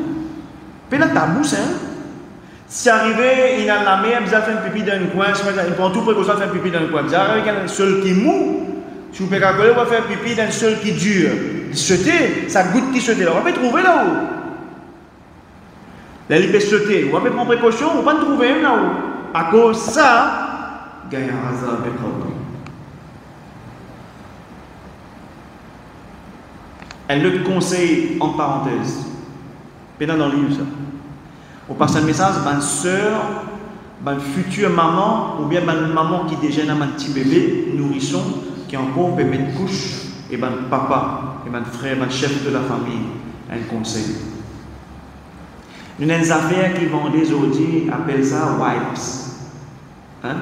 Puis là, tabou, hein? Si arrivé, il a la mer, il a fait un pipi dans un coin, il prend tout précaution de faire un pipi dans un coin. Il arrive avec un seul qui mou, si vous pouvez calculer, on va faire un pipi dans un seul qui dure. Il sauter, ça goutte qui saute là. On va pas trouver là-haut. Là, il peut sauter. On va pas prendre précaution, on va pas trouver même là-haut. À cause de ça, il y a un hasard avec un autre conseil en parenthèse. Pendant dans le livre, ça. On passe un message à ma soeur, à ma future maman, ou bien à ma maman qui déjà a un petit bébé, nourrisson, qui encore peut mettre couche, et mon papa, et mon frère, mon chef de la famille, un conseil. Une des affaires qui vendent aujourd'hui appelle ça wipes. Hein?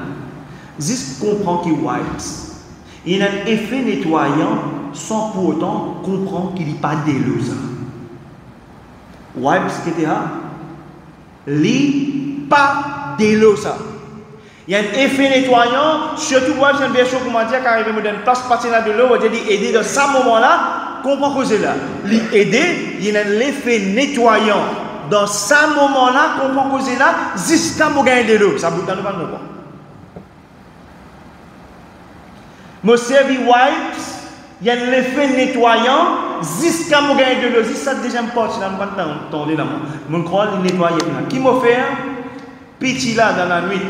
Juste comprendre qu'il wipes. Il y a un effet nettoyant sans pour autant comprendre qu'il n'est pas délosa. Wipes, qu'est-ce que li pas délosa. Il y a un effet nettoyant, surtout moi, c'est une version qu'on m'a dit qu'à arriver dans une place partie là de l'eau, on dit aider dans ce moment-là, comprends que c'est là. L'aider, il y a un effet nettoyant. Dans ce moment-là, comprends que c'est là, jusqu'à me gagner de l'eau. Ça bout dans le ventre, quoi. Me servi wipes, il y a un effet nettoyant, jusqu'à me gagner de l'eau. Si ça déjà me porte, là, je ne t'entendez là, je crois qu'il nettoie. Qui m'a fait petit là dans la nuit,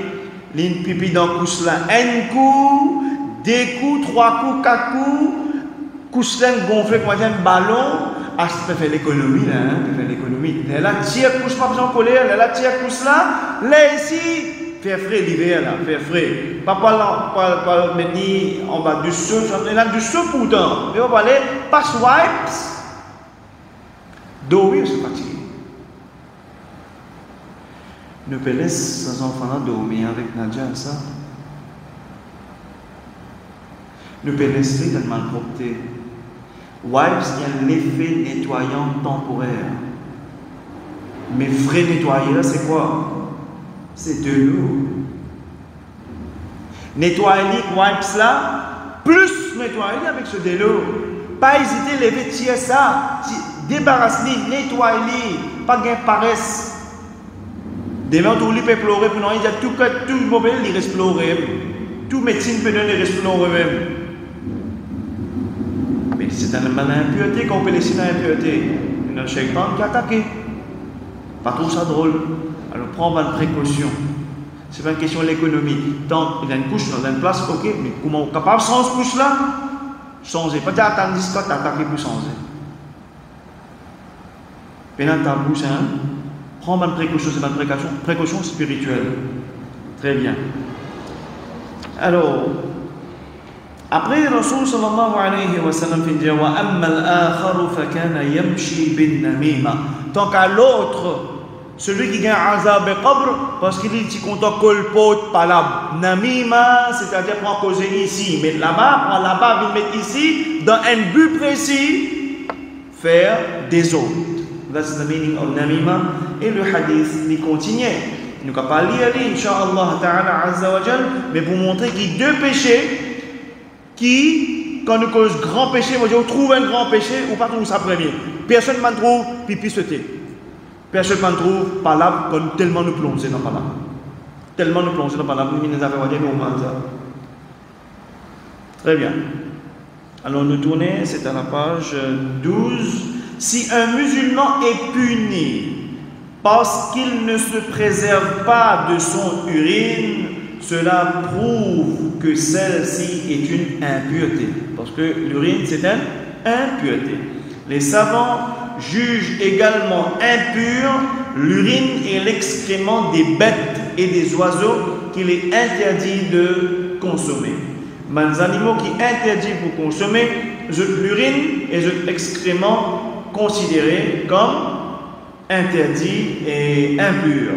une pipi dans le couche là, un coup, deux coups, trois coups, quatre coups, couche là gonflé comme un ballon. Ah, je peux faire l'économie là, hein, je peux faire l'économie. Là, tire couche pas besoin de coller, là, tire couche là, là ici, faire frais l'hiver là, faire frais. Pas par maintenant, on va du saut, on a du saut pourtant. Mais on va aller, pass wipes, dormir, c'est fatigué. Ne peut laisser ces enfants-là dormir avec Nadia, ça. Ne peut laisser dans malpropreté. Wipes, il y a l'effet nettoyant temporaire. Mais vrai nettoyer, là, c'est quoi? C'est de l'eau. Nettoyer wipes là, plus nettoyer avec ce de l'eau. Pas hésiter, lever, tirer ça, débarrasse-les, nettoyer, pas gain paresse. Demain, tout le monde peut pleurer, puis non, il y a tout mauvais, il reste pleurer. Tout médecine peut donner, il reste pleurer même. Mais c'est une impureté qu'on peut laisser dans l'impureté. Il y a un shaitan qui a attaqué. Pas tout ça drôle. Alors prends bonne précaution. C'est pas une question de l'économie. Tant il y a une couche dans une place, ok, mais comment on est capable sans cette couche là? Changer. Pas dire attendre discote, attaquer pour changer. Pendant ta bouche, prends bonne précaution, c'est bonne précaution spirituelle. Très bien. Alors, après Rasul sallallahu alayhi wa sallam fait dire wa amma al-akhar fa kana yamshi bin namima. Tant qu'à l'autre, celui qui gagne azab et qabr, parce qu'il dit content colpote palab. Namima, c'est-à-dire prendre causer ici, mais là-bas, prendre là-bas, vient mettre ici, dans un but précis, faire des autres. That's the meaning of namima. Et le hadith, il continue. Nous ne pouvons pas lire, Inch'Allah ta'ala azza wa jal, mais pour montrer qu'il y a deux péchés qui, quand nous cause grand péché, on trouve un grand péché ou pas trouve ça premier. Personne ne trouve pipi sauté. Personne ne trouve pas là, tellement nous plongeons dans pas là. Tellement nous plongeons dans pas là, nous avons dit nous ça. Très bien. Alors nous tournons, c'est à la page 12. Si un musulman est puni parce qu'il ne se préserve pas de son urine, cela prouve que celle-ci est une impureté. Parce que l'urine, c'est une impureté. Les savants jugent également impur l'urine et l'excrément des bêtes et des oiseaux qu'il est interdit de consommer. Les animaux qui sont interdits pour consommer, l'urine et l'excrément considérés comme interdits et impurs.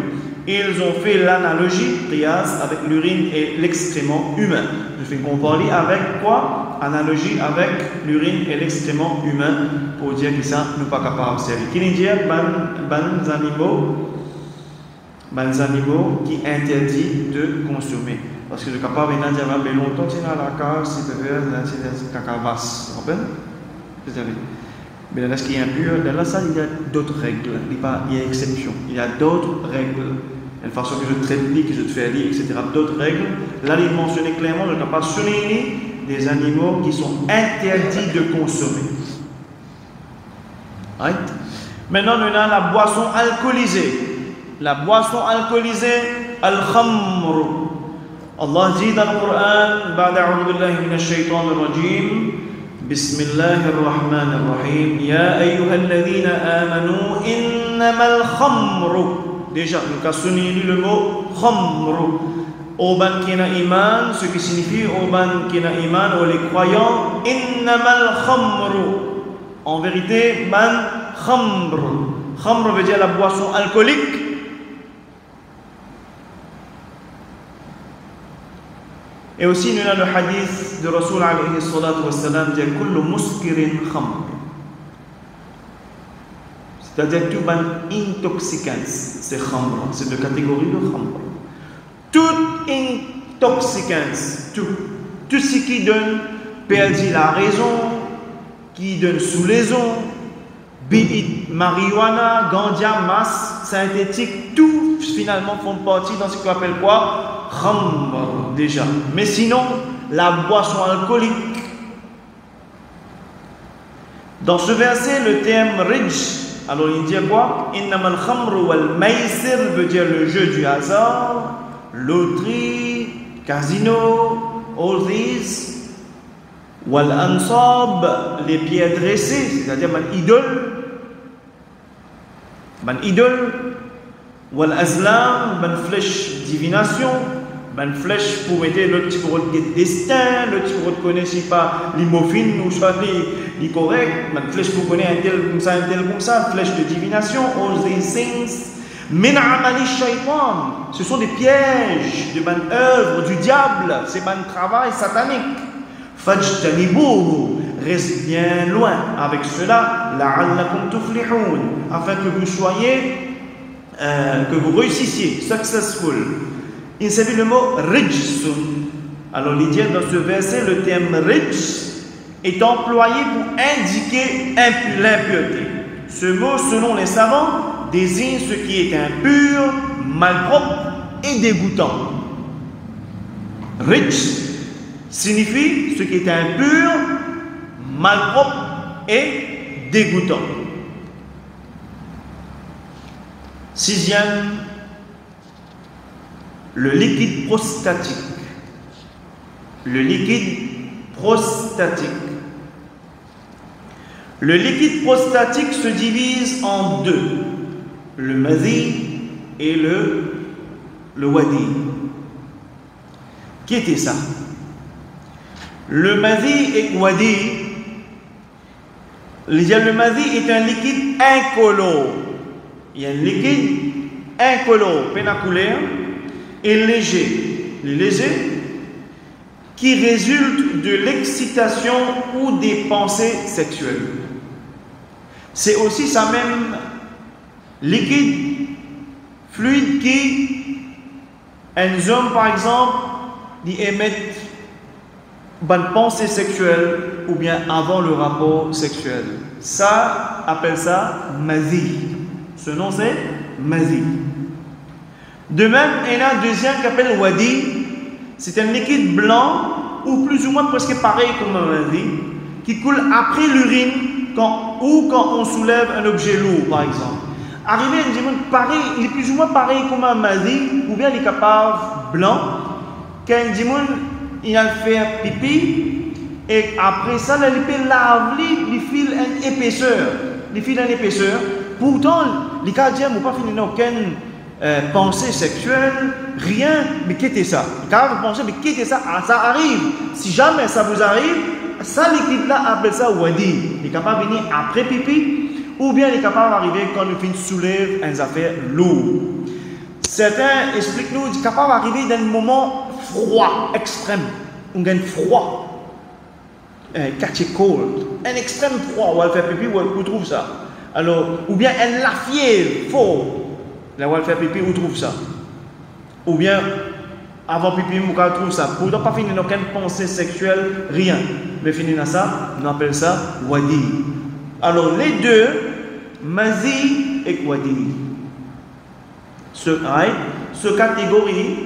Ils ont fait l'analogie, qiyas, avec l'urine et l'excrément humain. Je fais comparer avec quoi? Analogie avec l'urine et l'excrément humain pour dire que ça nous pas capable de servir. Qui dit les animaux qui interdit de consommer. Parce que le capable est dire mais longtemps c'est dans la cage, c'est de cacavas. Vous comprenez? Vous avez. Mais là, ce qui est impur, dans la salle, il y a d'autres règles. Il y a exception. Il y a d'autres règles. Une façon que je traite, que je te fais lire, etc. D'autres règles. Là, il est mentionné clairement, je ne peux pas souligner des animaux qui sont interdits de consommer. Right? Maintenant, on a la boisson alcoolisée. La boisson alcoolisée, al-khamr. Allah dit dans le Coran, Ba'da a'udhu billahi minash shaytanir rajim. بسم الله الرحمن الرحيم يا أيها الذين آمنوا إنما الخمر. Déjà, nous avons souligné le mot khamr. Oban qui n'a iman, ce qui signifie Oban qui n'a iman, ou les croyants, innama al-khamr. En vérité, man khamr. Khamr veut dire la boisson alcoolique. Et aussi, nous avons le hadith de Rasul alayhi salatu wa salam dit kullu muskirin khamr. C'est-à-dire tout ban intoxicance, c'est khamr, c'est de catégorie de khamr. Toute intoxicance, tout ce qui donne perdu la raison, qui donne sous-raison, marijuana, ganja, masse, synthétique, tout finalement font partie dans ce qu'on appelle quoi? Khamr déjà. Mais sinon, la boisson alcoolique. Dans ce verset, le terme rijj, alors il dit quoi? Innamal khamr wal maisir veut dire le jeu du hasard, loterie, casino, all these. Wal ansab, les pieds dressés, c'est-à-dire man idole. Wal azlam, man flèche divination. Ben flèche pour mettre l'autre petit pour le destin, l'autre petit pour reconnaître si pas l'imofine ou soit les correct, ben flèche pour connaître un tel comme ça, flèche de divination, all these things. Min amali shaytan, ce sont des pièges de bonne œuvre du diable, c'est bon travail satanique. Fajtanibuhu, reste bien loin. Avec cela, la'allakum tuflihun, afin que vous soyez, que vous réussissiez, successful. Il s'agit le mot rijsun. Alors, l'idée dans ce verset, le terme rijs est employé pour indiquer l'impureté. Ce mot, selon les savants, désigne ce qui est impur, malpropre et dégoûtant. Rijs signifie ce qui est impur, malpropre et dégoûtant. Sixième, le liquide prostatique. Le liquide prostatique. Le liquide prostatique se divise en deux, le mazi et le wadi. Qui était ça? Le mazi et wadi. Le mazi est un liquide incolore. Il y a un liquide incolore, pénaculaire et léger. Le léger qui résulte de l'excitation ou des pensées sexuelles. C'est aussi ça même liquide, fluide qui, un homme par exemple, il émet une pensée sexuelle ou bien avant le rapport sexuel. Ça, appelle ça mazi. Ce nom c'est mazi. De même, il y a un deuxième qui s'appelle wadi. C'est un liquide blanc ou plus ou moins presque pareil comme un mazi qui coule après l'urine quand on soulève un objet lourd par exemple. Arrivé à un diamant pareil, il est plus ou moins pareil comme un mazi ou bien il est capable blanc qu'un diamant il a fait pipi et après ça il peut laver, il file une épaisseur. Pourtant les gardiens n'ont pas fini aucune pensée sexuelle, rien, mais qu'est-ce que ça? Quand vous pensez, mais qu'est-ce que ça? Ça arrive. Si jamais ça vous arrive, ça liquide-là appelle ça wadi. Il est capable de venir après pipi, ou bien il est capable d'arriver quand le fin soulève une affaire lourde. Certains expliquent-nous, il est capable d'arriver dans un moment froid, extrême. On gagne froid. Catch it cold. Un extrême froid, où elle fait pipi, où elle trouve ça. Alors, ou bien elle la fièvre, fort. Là où elle fait pipi, où trouve ça? Ou bien, avant pipi, où elle trouve ça? Pour ne pas finir aucune pensée sexuelle, rien. Mais finir ça, on appelle ça wadi. Alors, les deux, mazi et wadi. Ce catégorie,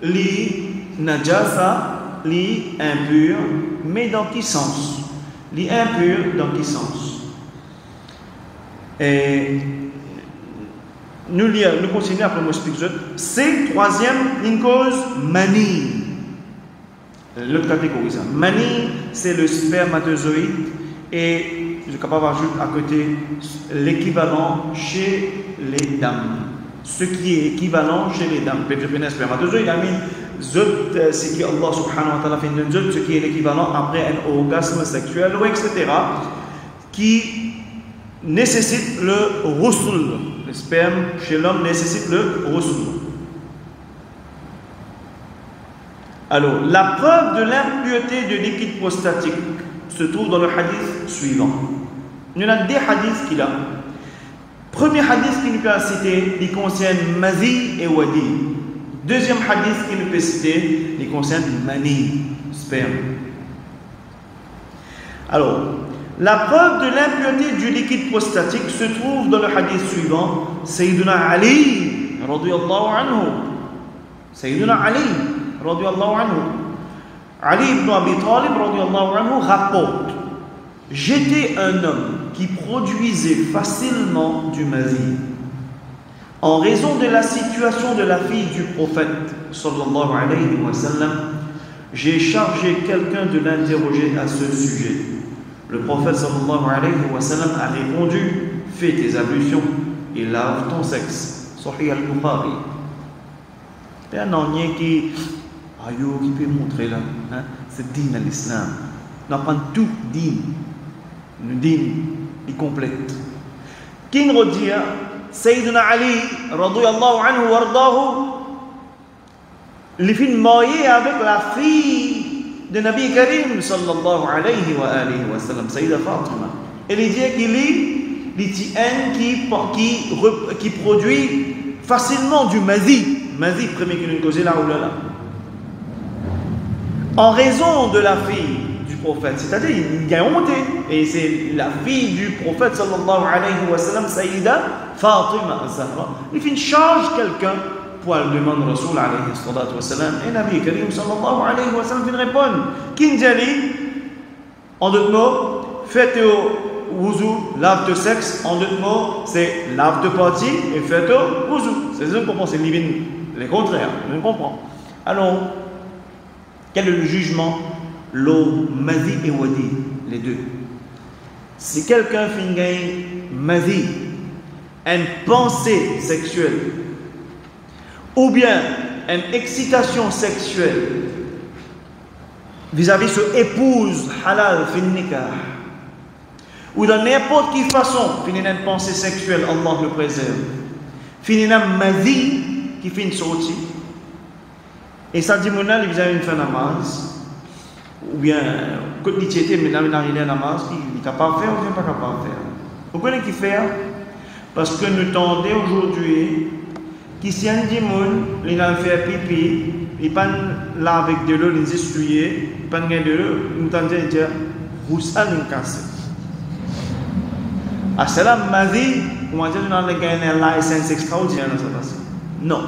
les najasa, les impurs, mais dans quel sens? Les impurs, dans quel sens? Et nous continuons après moi explique. C'est troisième une cause mani. L'autre catégorie ça. Mani c'est le spermatozoïde et je suis capable d'ajouter à côté l'équivalent chez les dames. Ce qui est équivalent chez les dames. Peut-être que spermatozoïde a mis zot c'est qui Allah subhanahu wa ta'ala fait une zot ce qui est l'équivalent après un orgasme sexuel ou etc. qui nécessite le ghusl. Le sperme chez l'homme nécessite le ghusl. Alors, la preuve de l'impureté du liquide prostatique se trouve dans le hadith suivant. Il y en a des hadiths qu'il a. Premier hadith qu'il peut citer, il concerne mazi et wadi. Deuxième hadith qu'il peut citer, il concerne mani, sperme. Alors, la preuve de l'impureté du liquide prostatique se trouve dans le hadith suivant. Sayyiduna Ali, radiyallahu anhu. Sayyiduna Ali, radiyallahu anhu. Ali ibn Abi Talib, radiyallahu anhu, rapporte: j'étais un homme qui produisait facilement du mazi. En raison de la situation de la fille du prophète, sallallahu alayhi wa sallam, j'ai chargé quelqu'un de l'interroger à ce sujet. Le prophète sallallahu alayhi wa sallam a répondu: fais tes ablutions et lave ton sexe. Sahih al-Bukhari. Il y a un ancien qui peut montrer là, hein? C'est din à l'islam. On apprend tout din. Le din est complète. King Rodia, Sayyidina Ali, radiyallahu anhu wardahu, les filles mariées avec la fille de Nabi Karim sallallahu alayhi wa sallam, Sayyida Fatima. Elle dit qu'il est un qui produit facilement du mazi. Mazi, premier qui nous cause là ou là. En raison de la fille du prophète, c'est-à-dire il y a honte, et c'est la fille du prophète sallallahu alayhi wa sallam, Sayyida Fatima Zahra. Il fait une charge quelqu'un pour le demander Rasoul alayhi salatu wa sallam, et Nabi Karim sallallahu alayhi wa sallam vient répondre. Kinjali, en d'autres mots, faites au wuzu, lave de sexe, en d'autres mots, c'est lave de partie et faites au wuzu. C'est ça qu'on pense, c'est les contraires, on comprend. Alors, quel est le jugement? L'eau, mazi et wadi, les deux. Si quelqu'un fait mazi, une pensée sexuelle, ou bien une excitation sexuelle vis-à-vis de son épouse halal fin nikah, ou dans n'importe quelle façon, finit une pensée sexuelle, Allah le préserve, finit un mazi qui fait une sortie, et ça dit, mon âme, il a une fin namaz, ou bien, quand il était, mais là, il a une namaz, il n'est pas fait, ou bien pas capable de faire. Vous connaissez qui faire? Parce que nous tendons aujourd'hui, qui si un démon, il a fait pipi, il pas là avec de l'eau, il essuie, il pas de l'eau, nous tendons dire, vous allez nous casser. À cela, ma vie, on va dire, nous avons gagné un license extraordinaire dans cette façon. Non.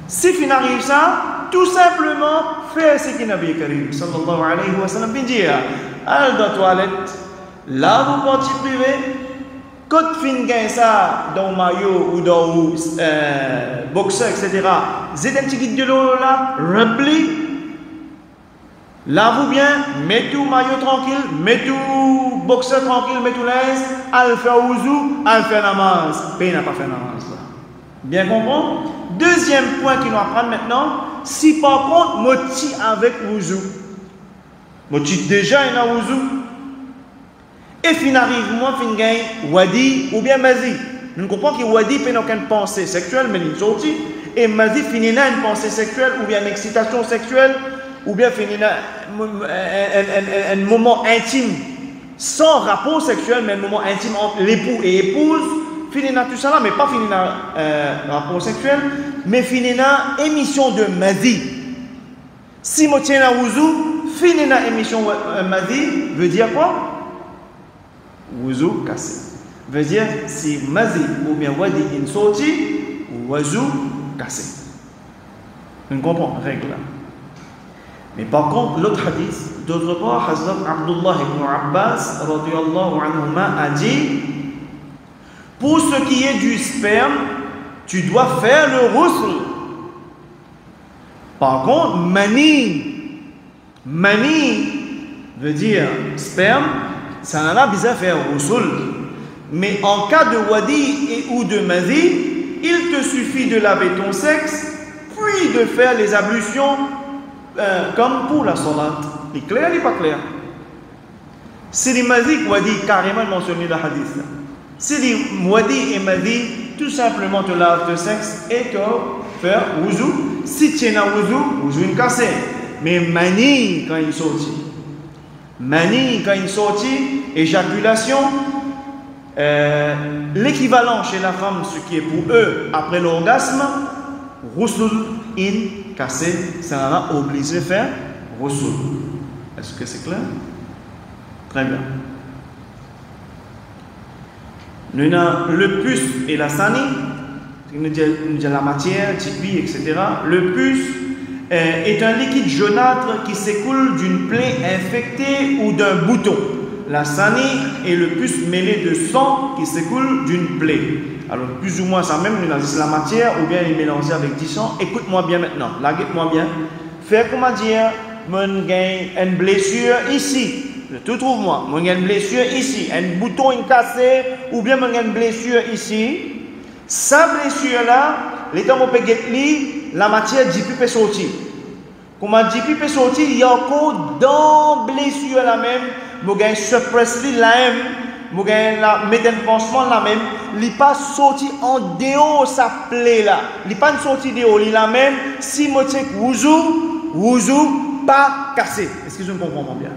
Si tu n'arrives ça, tout simplement, fais ce qu'il Nabi Karim sallallahu alayhi wa sallam dit. Allez dans la toilette, lave vos parties privées, quand tu fais ça dans le maillot ou dans le boxeur, etc., c'est un petit guide de l'eau là, rempli, lave-vous bien, mets tout maillot tranquille, mets tout boxeur tranquille, mets tout l'aise, allez faire ouzou, allez faire namaz. Mais il n'a pas fait namaz là. Bien comprendre? Deuxième point qu'il nous apprend maintenant, si par contre, moti avec ouzou, moti déjà il a ouzou, et fin arrive, moi, fin gagne wadi ou bien mazi. Nous comprenons que wadi peut aucune pensée sexuelle, mais il sortit, et mazi finit là une pensée sexuelle ou bien une excitation sexuelle, ou bien finit là un moment intime, sans rapport sexuel, mais un moment intime entre l'époux et épouse. Fini tout ça là, mais pas fini rapport sexuel, mais fini émission de mazi. Si je tiens à Wuzu, fini émission mazi, veut dire quoi? Wuzu cassé. Veut dire si mazi ou bien wadi in sorti, wuzu cassé. On comprend la règle là. Mais par contre, l'autre hadith, d'autre part, Hazrat Abdullah ibn Abbas radiyallahu anhuma a dit, pour ce qui est du sperme, tu dois faire le ghusl. Par contre, mani veut dire sperme, ça n'a pas besoin de faire ghusl. Mais en cas de wadi ou de mazi, il te suffit de laver ton sexe, puis de faire les ablutions comme pour la salat. C'est clair ou pas clair? C'est les mazi wadi carrément mentionné dans le hadith. C'est les wadi et mazi, tout simplement te lave le sexe et te faire wuzu. Si tu es en wuzu une cassée. Mais mani quand il sortit. Mani quand il sortit, éjaculation, l'équivalent chez la femme, ce qui est pour eux après l'orgasme, ghusl in cassé, ça va obligé de faire ghusl. Est-ce que c'est clair? Très bien. Nous avons le pus et la sani, nous avons la matière, tipi, etc. Le pus est un liquide jaunâtre qui s'écoule d'une plaie infectée ou d'un bouton. La sani est le pus mêlé de sang qui s'écoule d'une plaie. Alors, plus ou moins ça même, nous avons la matière ou bien il est mélangé avec du sang. Écoute-moi bien maintenant, laguette-moi bien. Fais comment dire, mon gain une blessure ici. Tu trouves moi, mon gain une blessure ici, un bouton une cassé ou bien mon gain une blessure ici. Sa blessure là, l'état où peut la matière d'IP peut sortir. Comment d'IP peut sortir, il y a encore dans blessure la même, mon gain suppresse la même. Vous avez la mettre un pansement là même, il n'est pas sorti en dehors sa plaie là. Il n'est pas sorti dehors, il la même. Si vous avez wuzu, pas cassé. Est-ce que je me comprends bien?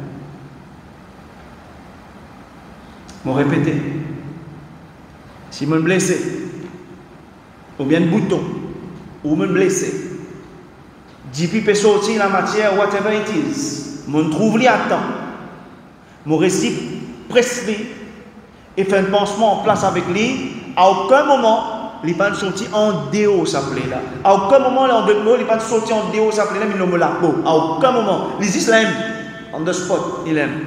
Je vais répéter. Si je me blessé, ou bien bouton, ou me blessé, JP peut sortir la matière, whatever it is, je trouve lui à temps, je récite presque et fait un pansement en place avec lui, à aucun moment, il n'est pas sorti en déo, ça plaît là. À aucun moment, en deux mots, il n'est pas sorti en déo, ça plaît là, mais il ne me l'a pas. À aucun moment. Les Islams, on the spot, il aime.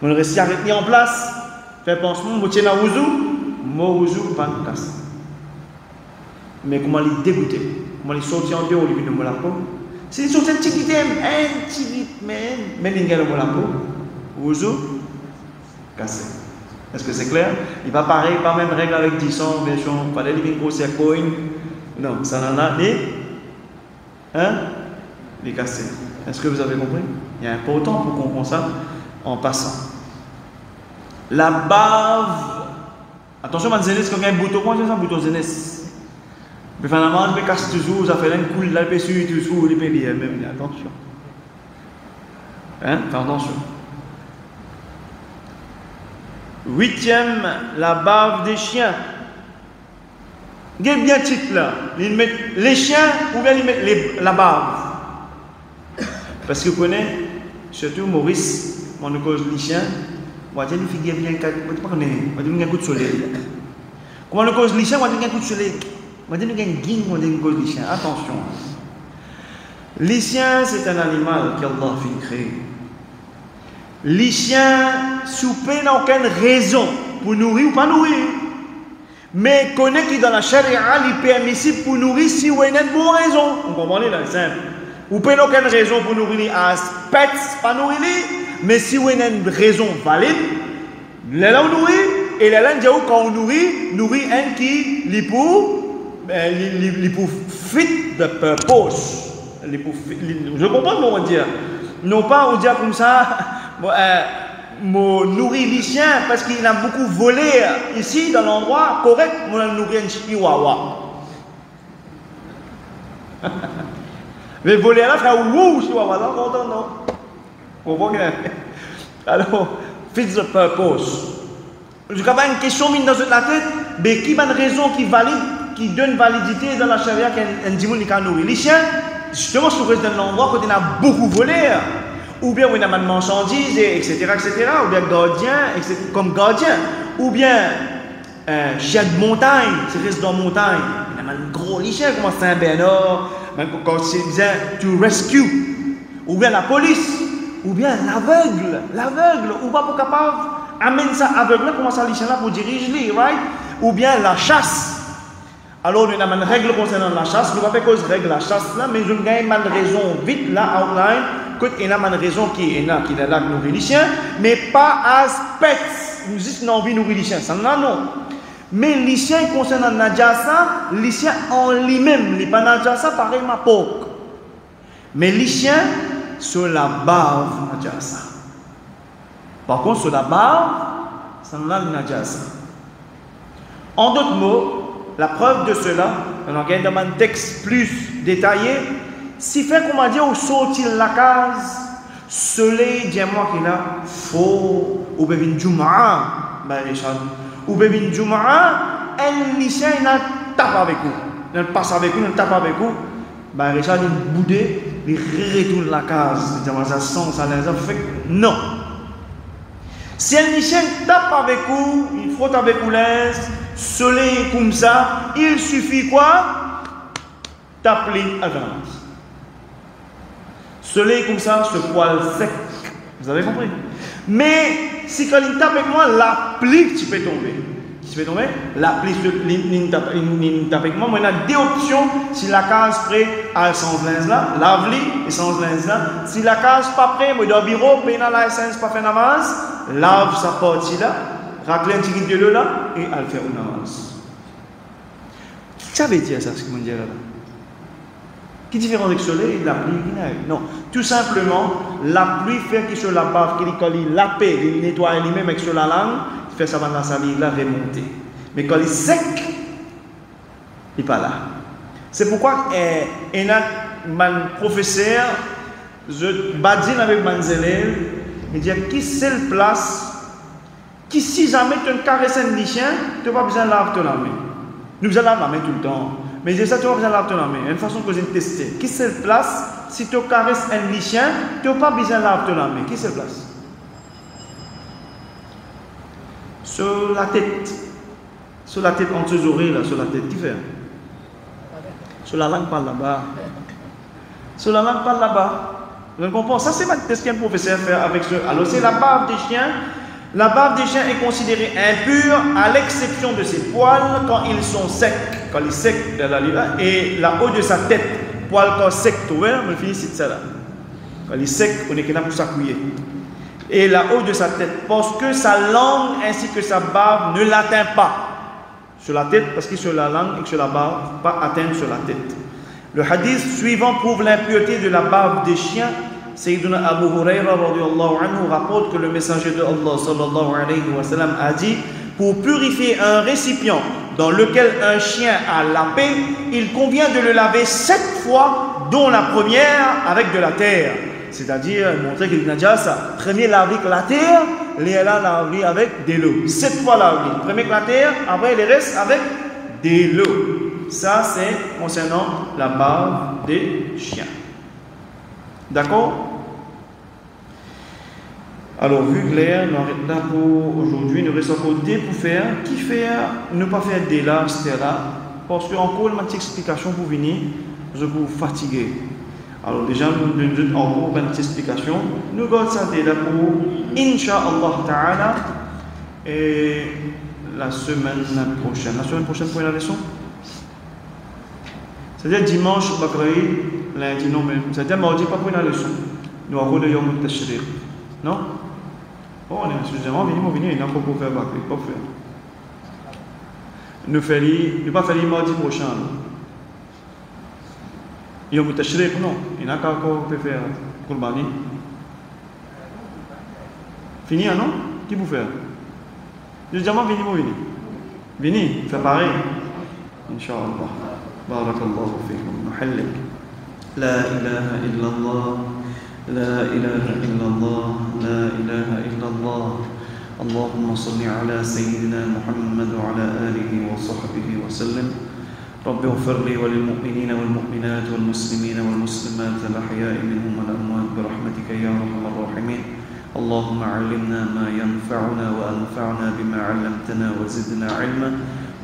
On réussit à rester en place, faire pansement, je tiens à Wuzu, pas de casse. Mais comment il dégoûté, comment il sorti en déo, il ne me l'a pas. C'est une sorte de petit mais il ne me l'a pas. Wuzu, cassé. Est-ce que c'est clair? Il va pareil, pas même règle avec 10 ans, bien sûr, pas de living grosse coin. Non, ça n'en a ni. Hein? Les cassés. Est-ce que vous avez compris? Il est important pour comprendre ça en passant. La bave. Attention, ma zénès, quand il y a un bouton, comment c'est ça, bouton zénès? Mais finalement, je me casse toujours, ça fait un coup, là, je suis toujours, je peux lire même. Attention. Hein? Fais attention. Huitième, la bave des chiens. Il y a bien titre là. Ils mettent les chiens ou bien ils mettent la bave. Parce que vous connaissez, surtout Maurice, on nous cause les chiens. On va dire une figure bien calme. On va dire un coup de soleil. Comment on nous cause les chiens, on va dire un coup de soleil. On va dire un guin, on va dire une cause les chiens. Attention. Les chiens, c'est un animal qu'Allah a fait créer. Les chiens, souper n'a aucune raison pour nourrir ou pas nourrir. Mais connaît que dans la charia, il est permissible pour nourrir si vous avez une bonne raison. Vous comprenez là, c'est simple. Vous n'avez aucune raison pour nourrir à aspect, pas nourrir, mais si vous avez une raison valide, là vous nourrir, et là quand on nourrit un qui est pour fit the purpose. Je comprends ce qu'on va dire. Non pas on dit comme ça. Nourrir les chiens parce qu'il a beaucoup volé ici dans l'endroit correct. On a nourri un chihuahua. Mais voler à la fin, wouh, chihuahua, non. Alors, fit the purpose. Je n'ai pas une question mise dans la tête, mais qui a une raison qui valide, qui donne validité dans la charia qu'un dimanche qui a nourri les chiens, justement, si vous restez dans l'endroit où il a beaucoup volé. Ou bien il y a une marchandise, etc., ou bien gardien, comme gardien, ou bien chien de montagne, c'est reste dans la montagne, il y a un gros chien comme Saint-Bernard, quand c'est bien, to rescue, ou bien la police, ou bien l'aveugle, ou pas pour capable amener ça aveugle, comment ça les chiens là pour diriger, right? Ou bien la chasse. Alors, il y a une règle concernant la chasse, nous ne pouvons pas cause règle la chasse là, mais je gagne une raison vite là, outline. Il y a une raison qui est là, nourrir les chiens, mais pas aspect. Nous disons envie de nourrir les chiens, ça non. Mais les chiens concernant Najasa, les chiens en lui-même, les pas Najasa, pareil ma porc. Mais les chiens, sur la bave Najasa. Par contre, sur la bave, ça n'a pas Najasa. En d'autres mots, la preuve de cela, on a dans un texte plus détaillé. Si fait qu'on m'a dit, on sortit la case, soleil, dis-moi qu'il a faux, ou bien une Jum'a, ou bien une Jum'a, un lycéen, il tape avec vous. Il passe avec vous, il tape avec vous. Richard, il boudé, il retourne la case. Il dit, ça sent, ça fait non. Si un lycéen tape avec vous, il frotte avec vous l'aise, soleil comme ça, il suffit quoi? Taper à l'avance. Soleil comme ça, ce poil sec. Vous avez compris? Mais si quand il tape avec moi, la pluie, tu peux tomber. Tu peux tomber? La pluie, il tape avec moi. Moi, il y a deux options. Si la case prête à sans linge là, lave-li et sans linge là. Si la case pas prête, moi, dans le bureau, paye la licence, pas fait une avance, lave sa partie là, racle un petit de l'eau là, et elle fait une avance. Ça veut dire ça, ce que je dis là. Qui est différent avec le soleil et la pluie? Non, tout simplement, la pluie fait que sur la bave, quand il la paix, il nettoie lui-même avec sur la langue, il fait ça dans la salive, là, remonter. Mais quand il est sec, il n'est pas là. C'est pourquoi il y a mon professeur, je badine avec Manzelel, il dit qui c'est le place, qui si jamais tu caresses un chien, tu n'as pas besoin de laver ton main. Nous allons laver la main tout le temps. Mais je dis ça, tu n'as pas besoin de laver ton main. Une façon que j'ai testé. Qui c'est le place, si tu caresses un chien, tu n'as pas besoin de laver ton main. Qui c'est le place? Sur la tête. Sur la tête, entre les oreilles, là, sur la tête, qui fait? Sur la langue, par là-bas. Sur la langue, par là-bas. Vous comprenez? Ça, c'est ce qu'un professeur fait avec ce. Alors, c'est la bave des chiens. La bave des chiens est considérée impure à l'exception de ses poils quand ils sont secs. Quand ils sont secs de la liva et la haut de sa tête. Poils quand sec, tout le monde finit c'est ça là. Quand il est sec, on est là pour s'accouiller. Et la haut de sa tête. Parce que sa langue ainsi que sa bave ne l'atteint pas. Sur la tête, parce que sur la langue et sur la bave, pas atteindre sur la tête. Le hadith suivant prouve l'impureté de la bave des chiens. Sayyiduna Abu Huraira anhu rapporte que le messager de Allah sallallahu alayhi wa sallam a dit: pour purifier un récipient dans lequel un chien a lapé, il convient de le laver 7 fois, dont la première avec de la terre. C'est-à-dire montrer qu'il n'a déjà ça. Premier laver avec la terre, les là laver avec de l'eau. 7 fois laver. Premier avec la terre, après les restes avec de l'eau. Ça c'est concernant la bave des chiens. D'accord? Alors, vu clair, nous arrêtons là pour aujourd'hui. Nous restons à côté pour faire, ne pas faire des là, etc. Parce qu'encore, une petite explication pour venir, je vous fatiguer. Alors, déjà, nous donnons encore une petite explication. Nous gardons ça là pour, Inch'Allah Ta'ala, et la semaine prochaine. La semaine prochaine pour la leçon? C'est-à-dire dimanche, Bakraï, lundi, non, mais c'est-à-dire mardi, pas pour la leçon. Nous avons le Yom Tashriq. Non? Oh, on est excusez-moi, venez, il n'a pas pour faire Bakraï, pas faire. Nous ne pas faire mardi prochain. Yom Tashriq, non. Il n'a qu'à encore faire Kurbani. Fini, non? Qui vous faire? Justement, venez, faites pareil. Inch'Allah. بارك الله فيكم نحلك لا إله إلا الله لا إله إلا الله لا إله إلا الله اللهم صل على سيدنا محمد وعلى آله وصحبه وسلم رب اغفر لي وللمؤمنين والمؤمنات والمسلمين والمسلمات الأحياء منهم والأموات برحمتك يا أرحم الراحمين اللهم علمنا ما ينفعنا وأنفعنا بما علمتنا وزدنا علما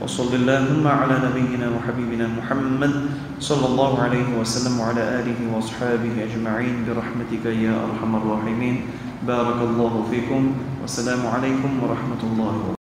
وصل اللهم على نبينا وحبيبنا محمد صلى الله عليه وسلم وعلى آله وأصحابه أجمعين برحمتك يا أرحم الراحمين بارك الله فيكم والسلام عليكم ورحمة الله وبركاته.